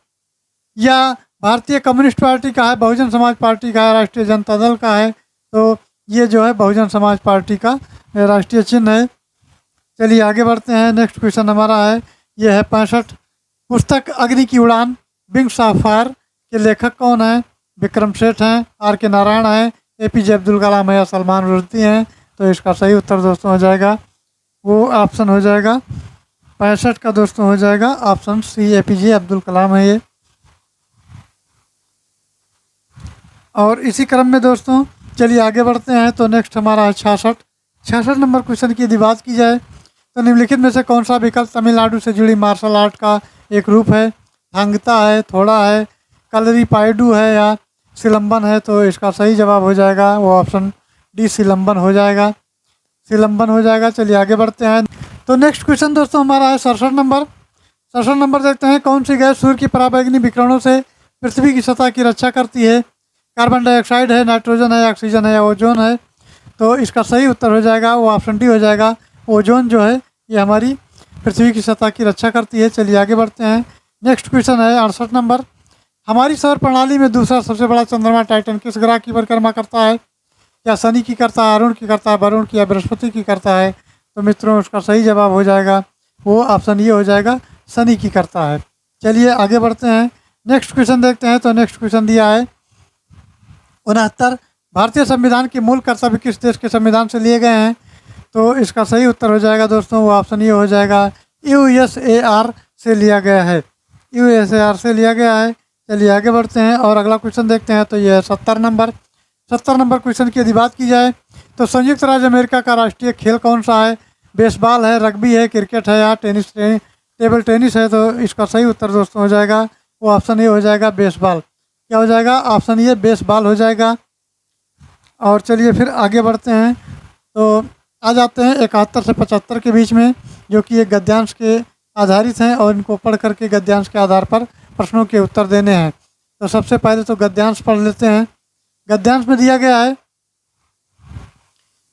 या भारतीय कम्युनिस्ट पार्टी का है, बहुजन समाज पार्टी का है, राष्ट्रीय जनता दल का है? तो ये जो है बहुजन समाज पार्टी का राष्ट्रीय चिन्ह है। चलिए आगे बढ़ते हैं। नेक्स्ट क्वेश्चन हमारा है, ये है 65, पुस्तक अग्नि की उड़ान विंग्स ऑफ फायर के लेखक कौन है? विक्रम सेठ हैं, R.K. नारायण हैं, APJ अब्दुल कलाम है या सलमान रुश्दी हैं? तो इसका सही उत्तर दोस्तों हो जाएगा वो ऑप्शन हो जाएगा 65 का दोस्तों हो जाएगा option C, APJ Abdul Kalam है ये। और इसी क्रम में दोस्तों चलिए आगे बढ़ते हैं। तो नेक्स्ट हमारा है 66 नंबर क्वेश्चन की यदि बात की जाए तो निम्नलिखित में से कौन सा विकल्प तमिलनाडु से जुड़ी मार्शल आर्ट का एक रूप है? थांगता है, थोड़ा है, कलरी पाइडू है या सिलंबन है? तो इसका सही जवाब हो जाएगा वो ऑप्शन डी, सिलंबन हो जाएगा, सिलंबन हो जाएगा। चलिए आगे बढ़ते हैं। तो नेक्स्ट क्वेश्चन दोस्तों हमारा है 67 नंबर देखते हैं, कौन सी गैस सूर्य की पराबैंगनी विकिरणों से पृथ्वी की सतह की रक्षा करती है? कार्बन डाइऑक्साइड है, नाइट्रोजन है, ऑक्सीजन है या ओजोन है? तो इसका सही उत्तर हो जाएगा वो ऑप्शन डी हो जाएगा, ओजोन जो है ये हमारी पृथ्वी की सतह की रक्षा करती है। चलिए आगे बढ़ते हैं। नेक्स्ट क्वेश्चन है 68 नंबर, हमारी सौर प्रणाली में दूसरा सबसे बड़ा चंद्रमा टाइटन किस ग्रह की परिक्रमा करता है? क्या शनि की करता है, अरुण की करता है, वरुण की या बृहस्पति की करता है? तो मित्रों उसका सही जवाब हो जाएगा वो ऑप्शन ये हो जाएगा, शनि की करता है। चलिए आगे बढ़ते हैं। नेक्स्ट क्वेश्चन देखते हैं। तो नेक्स्ट क्वेश्चन दिया है 69, भारतीय संविधान के मूल कर्तव्य किस देश के संविधान से लिए गए हैं? तो इसका सही उत्तर हो जाएगा दोस्तों वो ऑप्शन ये हो जाएगा, USAR से लिया गया है, USAR से लिया गया है। चलिए आगे बढ़ते हैं और अगला क्वेश्चन देखते हैं। तो ये है 70 नंबर क्वेश्चन की यदि बात की जाए तो संयुक्त राज्य अमेरिका का राष्ट्रीय खेल कौन सा है? बेसबॉल है, रग्बी है, क्रिकेट है या टेबल टेनिस है? तो इसका सही उत्तर दोस्तों हो जाएगा वो ऑप्शन ये हो जाएगा, बेसबॉल। क्या हो जाएगा? ऑप्शन ये, बेसबॉल हो जाएगा। और चलिए फिर आगे बढ़ते हैं। तो आ जाते हैं 71 से 75 के बीच में, जो कि एक गद्यांश के आधारित हैं और इनको पढ़ करके गद्यांश के आधार पर प्रश्नों के उत्तर देने हैं। तो सबसे पहले तो गद्यांश पढ़ लेते हैं। गद्यांश में दिया गया है,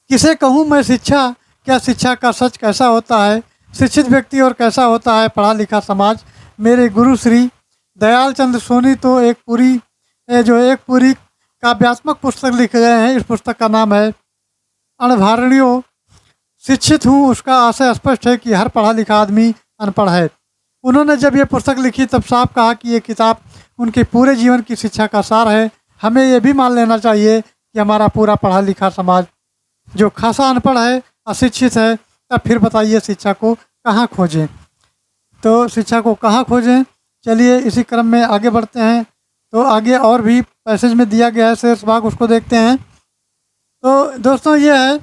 किसे कहूँ मैं शिक्षा, क्या शिक्षा का सच कैसा होता है? शिक्षित व्यक्ति और कैसा होता है पढ़ा लिखा समाज? मेरे गुरु श्री दयाल चंद्र सोनी तो एक पूरी काव्यात्मक पुस्तक लिखे गए हैं। इस पुस्तक का नाम है अणभारणियों। शिक्षित हूँ उसका आशय स्पष्ट है कि हर पढ़ा लिखा आदमी अनपढ़ है। उन्होंने जब ये पुस्तक लिखी तब साफ कहा कि ये किताब उनके पूरे जीवन की शिक्षा का सार है। हमें ये भी मान लेना चाहिए कि हमारा पूरा पढ़ा लिखा समाज जो खासा अनपढ़ है, अशिक्षित है, तब फिर बताइए शिक्षा को कहाँ खोजें। तो शिक्षा को कहाँ खोजें, चलिए इसी क्रम में आगे बढ़ते हैं। तो आगे और भी पैसेज में दिया गया है शेष भाग, उसको देखते हैं। तो दोस्तों ये है,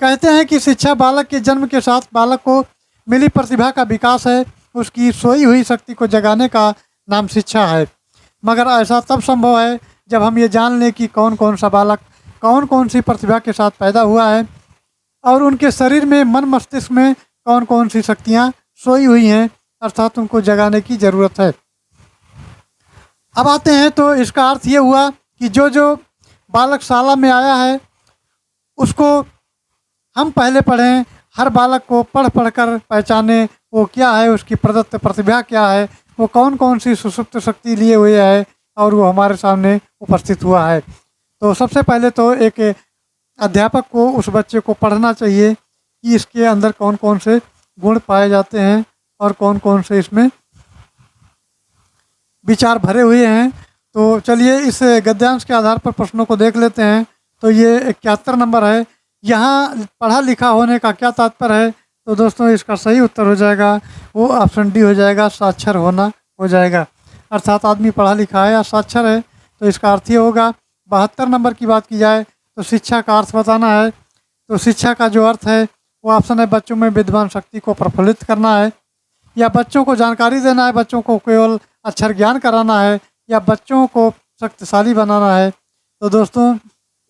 कहते हैं कि शिक्षा बालक के जन्म के साथ बालक को मिली प्रतिभा का विकास है। उसकी सोई हुई शक्ति को जगाने का नाम शिक्षा है। मगर ऐसा तब संभव है जब हम ये जान लें कि कौन कौन सा बालक कौन कौन सी प्रतिभा के साथ पैदा हुआ है और उनके शरीर में, मन मस्तिष्क में कौन कौन सी शक्तियाँ सोई हुई हैं, अर्थात उनको जगाने की ज़रूरत है। अब आते हैं तो इसका अर्थ ये हुआ कि जो जो बालक शाला में आया है उसको हम पहले पढ़ें, हर बालक को पढ़ पढ़ कर पहचाने वो क्या है, उसकी प्रदत्त प्रतिभा क्या है, वो कौन कौन सी सुसुप्त शक्ति लिए हुए है और वो हमारे सामने उपस्थित हुआ है। तो सबसे पहले तो एक अध्यापक को उस बच्चे को पढ़ना चाहिए कि इसके अंदर कौन कौन से गुण पाए जाते हैं और कौन कौन से इसमें विचार भरे हुए हैं। तो चलिए इस गद्यांश के आधार पर प्रश्नों को देख लेते हैं। तो ये 71 नंबर है। यहाँ पढ़ा लिखा होने का क्या तात्पर्य है? तो दोस्तों इसका सही उत्तर हो जाएगा वो ऑप्शन डी हो जाएगा, साक्षर होना हो जाएगा। अर्थात आदमी पढ़ा लिखा है या साक्षर है तो इसका अर्थ ये होगा। 72 नंबर की बात की जाए तो शिक्षा का अर्थ बताना है। तो शिक्षा का जो अर्थ है वो ऑप्शन है, बच्चों में विद्वान शक्ति को प्रफुल्लित करना है, या बच्चों को जानकारी देना है, बच्चों को केवल अक्षर ज्ञान कराना है, या बच्चों को शक्तिशाली बनाना है। तो दोस्तों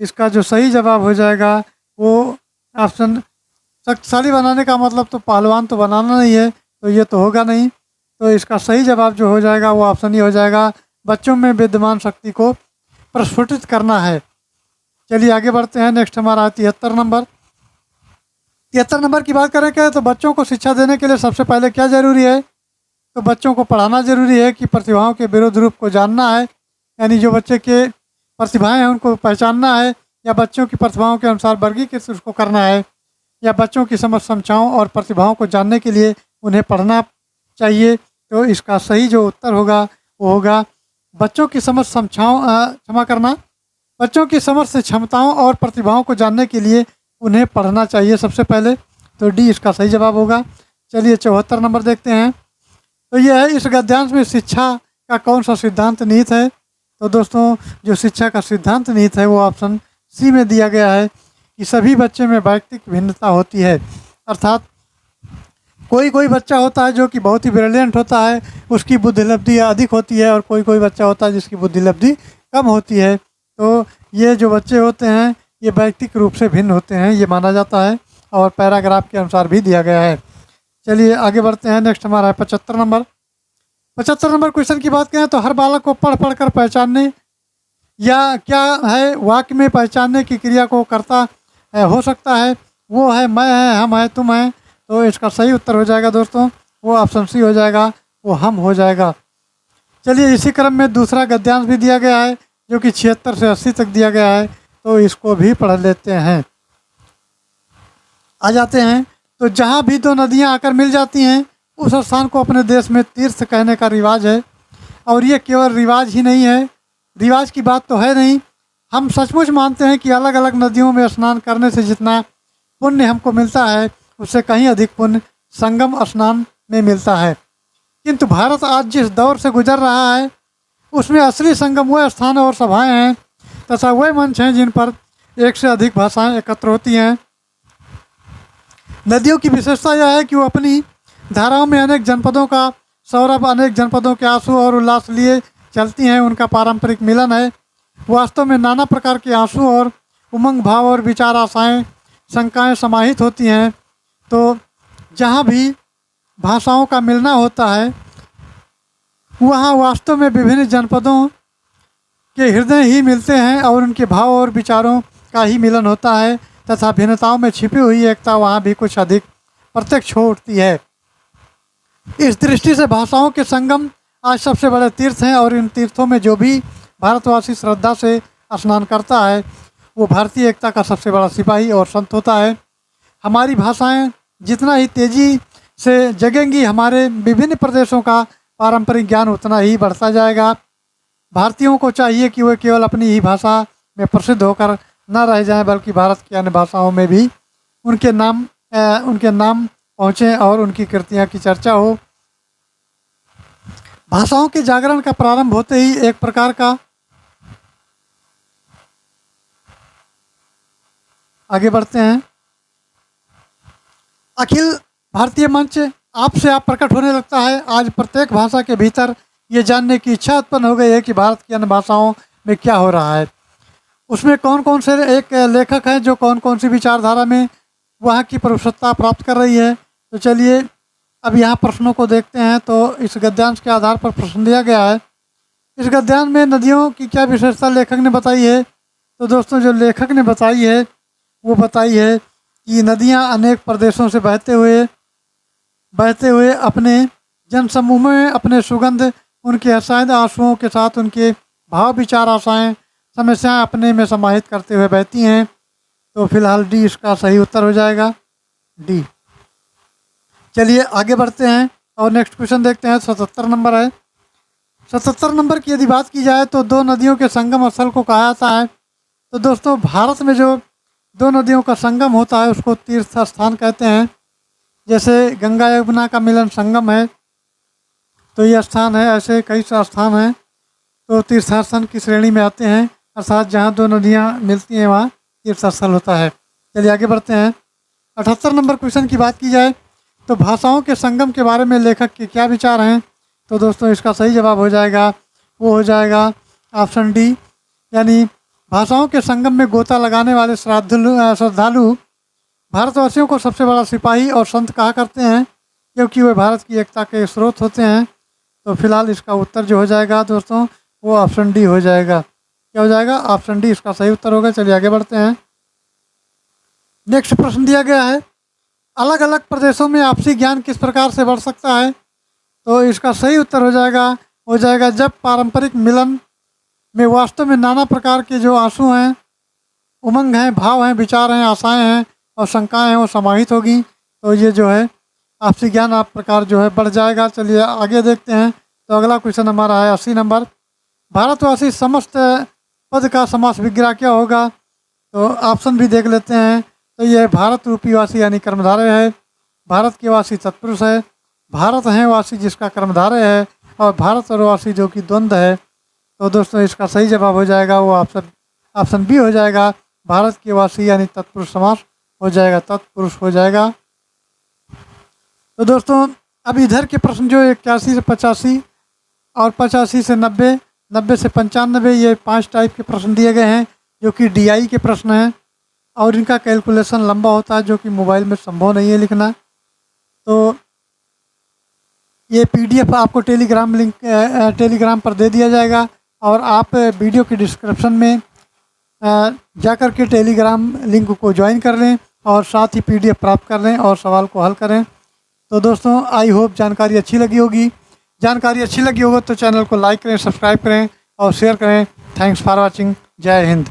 इसका जो सही जवाब हो जाएगा वो ऑप्शन, शक्तिशाली बनाने का मतलब तो पहलवान तो बनाना नहीं है, तो ये तो होगा नहीं। तो इसका सही जवाब जो हो जाएगा वो ऑप्शन ही हो जाएगा, बच्चों में विद्यमान शक्ति को प्रस्फुटित करना है। चलिए आगे बढ़ते हैं। नेक्स्ट हमारा 73 नंबर। 73 नंबर की बात करें क्या, तो बच्चों को शिक्षा देने के लिए सबसे पहले क्या जरूरी है? तो बच्चों को पढ़ाना जरूरी है कि प्रतिभाओं के विरोध रूप को जानना है, यानी जो बच्चे के प्रतिभाएं हैं उनको पहचानना है, या बच्चों की प्रतिभाओं के अनुसार वर्गीकृत उसको करना है, या बच्चों की समझ क्षमताओं और प्रतिभाओं को जानने के लिए उन्हें पढ़ना चाहिए। तो इसका सही जो उत्तर होगा वो होगा बच्चों की समझ क्षमा करना, बच्चों की समझ से क्षमताओं और प्रतिभाओं को जानने के लिए उन्हें पढ़ना चाहिए सबसे पहले। तो डी इसका सही जवाब होगा। चलिए 74 नंबर देखते हैं। तो यह है, इस गद्यांश में शिक्षा का कौन सा सिद्धांत निहित है? तो दोस्तों जो शिक्षा का सिद्धांत निहित है वो ऑप्शन सी में दिया गया है कि सभी बच्चे में वैयक्तिक भिन्नता होती है। अर्थात कोई कोई बच्चा होता है जो कि बहुत ही ब्रिलियंट होता है, उसकी बुद्धिलब्धि अधिक होती है, और कोई कोई बच्चा होता है जिसकी बुद्धिलब्धि कम होती है। तो ये जो बच्चे होते हैं ये वैयक्तिक रूप से भिन्न होते हैं, ये माना जाता है, और पैराग्राफ के अनुसार भी दिया गया है। चलिए आगे बढ़ते हैं। नेक्स्ट हमारा है 75 नंबर। 75 नंबर क्वेश्चन की बात करें तो हर बालक को पढ़ पढ़ कर पहचानने, या क्या है, वाक्य में पहचानने की क्रिया को करता हो सकता है। वो है, मैं है, हम है, तुम है। तो इसका सही उत्तर हो जाएगा दोस्तों वो ऑप्शन सी हो जाएगा, वो हम हो जाएगा। चलिए इसी क्रम में दूसरा गद्यांश भी दिया गया है जो कि 76 से 80 तक दिया गया है, तो इसको भी पढ़ लेते हैं। आ जाते हैं। तो जहाँ भी दो नदियाँ आकर मिल जाती हैं उस स्थान को अपने देश में तीर्थ कहने का रिवाज है। और ये केवल रिवाज ही नहीं है, रिवाज की बात तो है नहीं, हम सचमुच मानते हैं कि अलग अलग नदियों में स्नान करने से जितना पुण्य हमको मिलता है उससे कहीं अधिक पुण्य संगम स्नान में मिलता है। किंतु भारत आज जिस दौर से गुजर रहा है उसमें असली संगम वह स्थान और सभाएं हैं तथा वह मंच हैं जिन पर एक से अधिक भाषाएं एकत्र होती हैं। नदियों की विशेषता यह है कि वो अपनी धाराओं में अनेक जनपदों का सौरभ, अनेक जनपदों के आंसू और उल्लास लिए चलती हैं। उनका पारंपरिक मिलन है। वास्तव में नाना प्रकार के आंसू और उमंग भाव और विचार, आशाएं, शंकाएं समाहित होती हैं। तो जहाँ भी भाषाओं का मिलना होता है वहाँ वास्तव में विभिन्न जनपदों के हृदय ही मिलते हैं और उनके भाव और विचारों का ही मिलन होता है तथा भिन्नताओं में छिपी हुई एकता वहाँ भी कुछ अधिक प्रत्यक्ष हो उठती है। इस दृष्टि से भाषाओं के संगम आज सबसे बड़े तीर्थ हैं और इन तीर्थों में जो भी भारतवासी श्रद्धा से स्नान करता है वो भारतीय एकता का सबसे बड़ा सिपाही और संत होता है। हमारी भाषाएं जितना ही तेज़ी से जगेंगी हमारे विभिन्न प्रदेशों का पारंपरिक ज्ञान उतना ही बढ़ता जाएगा। भारतीयों को चाहिए कि वे केवल अपनी ही भाषा में प्रसिद्ध होकर न रह जाएं, बल्कि भारत की अन्य भाषाओं में भी उनके नाम पहुँचें और उनकी कृतियाँ की चर्चा हो। भाषाओं के जागरण का प्रारंभ होते ही एक प्रकार का आगे बढ़ते हैं। अखिल भारतीय मंच आपसे आप प्रकट होने लगता है। आज प्रत्येक भाषा के भीतर ये जानने की इच्छा उत्पन्न हो गई है कि भारत की अन्य भाषाओं में क्या हो रहा है, उसमें कौन कौन से एक लेखक हैं जो कौन कौन सी विचारधारा में वहाँ की प्रभुसत्ता प्राप्त कर रही है। तो चलिए अब यहाँ प्रश्नों को देखते हैं। तो इस गद्यांश के आधार पर प्रश्न दिया गया है। इस गद्यांश में नदियों की क्या विशेषता लेखक ने बताई है। तो दोस्तों जो लेखक ने बताई है वो बताई है कि नदियाँ अनेक प्रदेशों से बहते हुए अपने जनसमूह में अपने सुगंध, उनके हर्षायद आंसुओं के साथ उनके भाव विचार आशाएँ समस्याएं अपने में समाहित करते हुए बहती हैं। तो फिलहाल डी इसका सही उत्तर हो जाएगा, डी। चलिए आगे बढ़ते हैं और नेक्स्ट क्वेश्चन देखते हैं। 77 नंबर है। 77 नंबर की यदि बात की जाए तो दो नदियों के संगम स्थल को कहा जाता है। तो दोस्तों भारत में जो दो नदियों का संगम होता है उसको तीर्थ स्थान कहते हैं। जैसे गंगा यमुना का मिलन संगम है तो ये स्थान है, ऐसे कई स्थान हैं तो तीर्थस्थान की श्रेणी में आते हैं, अर्थात जहाँ दो नदियाँ मिलती हैं वहाँ तीर्थस्थल होता है। चलिए आगे बढ़ते हैं। 78 नंबर क्वेश्चन की बात की जाए तो भाषाओं के संगम के बारे में लेखक के क्या विचार हैं। तो दोस्तों इसका सही जवाब हो जाएगा, वो हो जाएगा ऑप्शन डी, यानी भाषाओं के संगम में गोता लगाने वाले श्रद्धालु भारतवासियों को सबसे बड़ा सिपाही और संत कहा करते हैं, क्योंकि वे भारत की एकता के स्रोत होते हैं। तो फिलहाल इसका उत्तर जो हो जाएगा दोस्तों वो ऑप्शन डी हो जाएगा। क्या हो जाएगा, ऑप्शन डी इसका सही उत्तर होगा। चलिए आगे बढ़ते हैं। नेक्स्ट प्रश्न दिया गया है, अलग अलग प्रदेशों में आपसी ज्ञान किस प्रकार से बढ़ सकता है। तो इसका सही उत्तर हो जाएगा जब पारंपरिक मिलन में वास्तव में नाना प्रकार के जो आंसू हैं, उमंग हैं, भाव हैं, विचार हैं, आशाएं हैं और शंकाएं हैं वो समाहित होगी। तो ये जो है आपसी ज्ञान आप प्रकार जो है बढ़ जाएगा। चलिए आगे देखते हैं। तो अगला क्वेश्चन हमारा है 80 नंबर। भारतवासी समस्त पद का समास विग्रह क्या होगा। तो ऑप्शन भी देख लेते हैं। तो ये भारत रूपी वासी यानी कर्मधारय है, भारत के वासी तत्पुरुष है, भारत है वासी जिसका कर्मधारय है, और भारत और वासी जो कि द्वंद्व है। तो दोस्तों इसका सही जवाब हो जाएगा वो ऑप्शन बी हो जाएगा, भारत के वासी यानी तत्पुरुष समास हो जाएगा, तत्पुरुष हो जाएगा। तो दोस्तों अब इधर के प्रश्न जो 81 से 85 और 85 से 90, 90 से 95 ये 5 टाइप के प्रश्न दिए गए हैं जो कि डीआई के प्रश्न हैं और इनका कैलकुलेशन लंबा होता है जो कि मोबाइल में संभव नहीं है लिखना। तो ये पीडीएफ आपको टेलीग्राम पर दे दिया जाएगा और आप वीडियो की डिस्क्रिप्शन में जाकर के टेलीग्राम लिंक को ज्वाइन कर लें और साथ ही पीडीएफ प्राप्त कर लें और सवाल को हल करें। तो दोस्तों आई होप जानकारी अच्छी लगी होगी। जानकारी अच्छी लगी होगा तो चैनल को लाइक करें, सब्सक्राइब करें और शेयर करें। Thanks for watching. जय हिंद।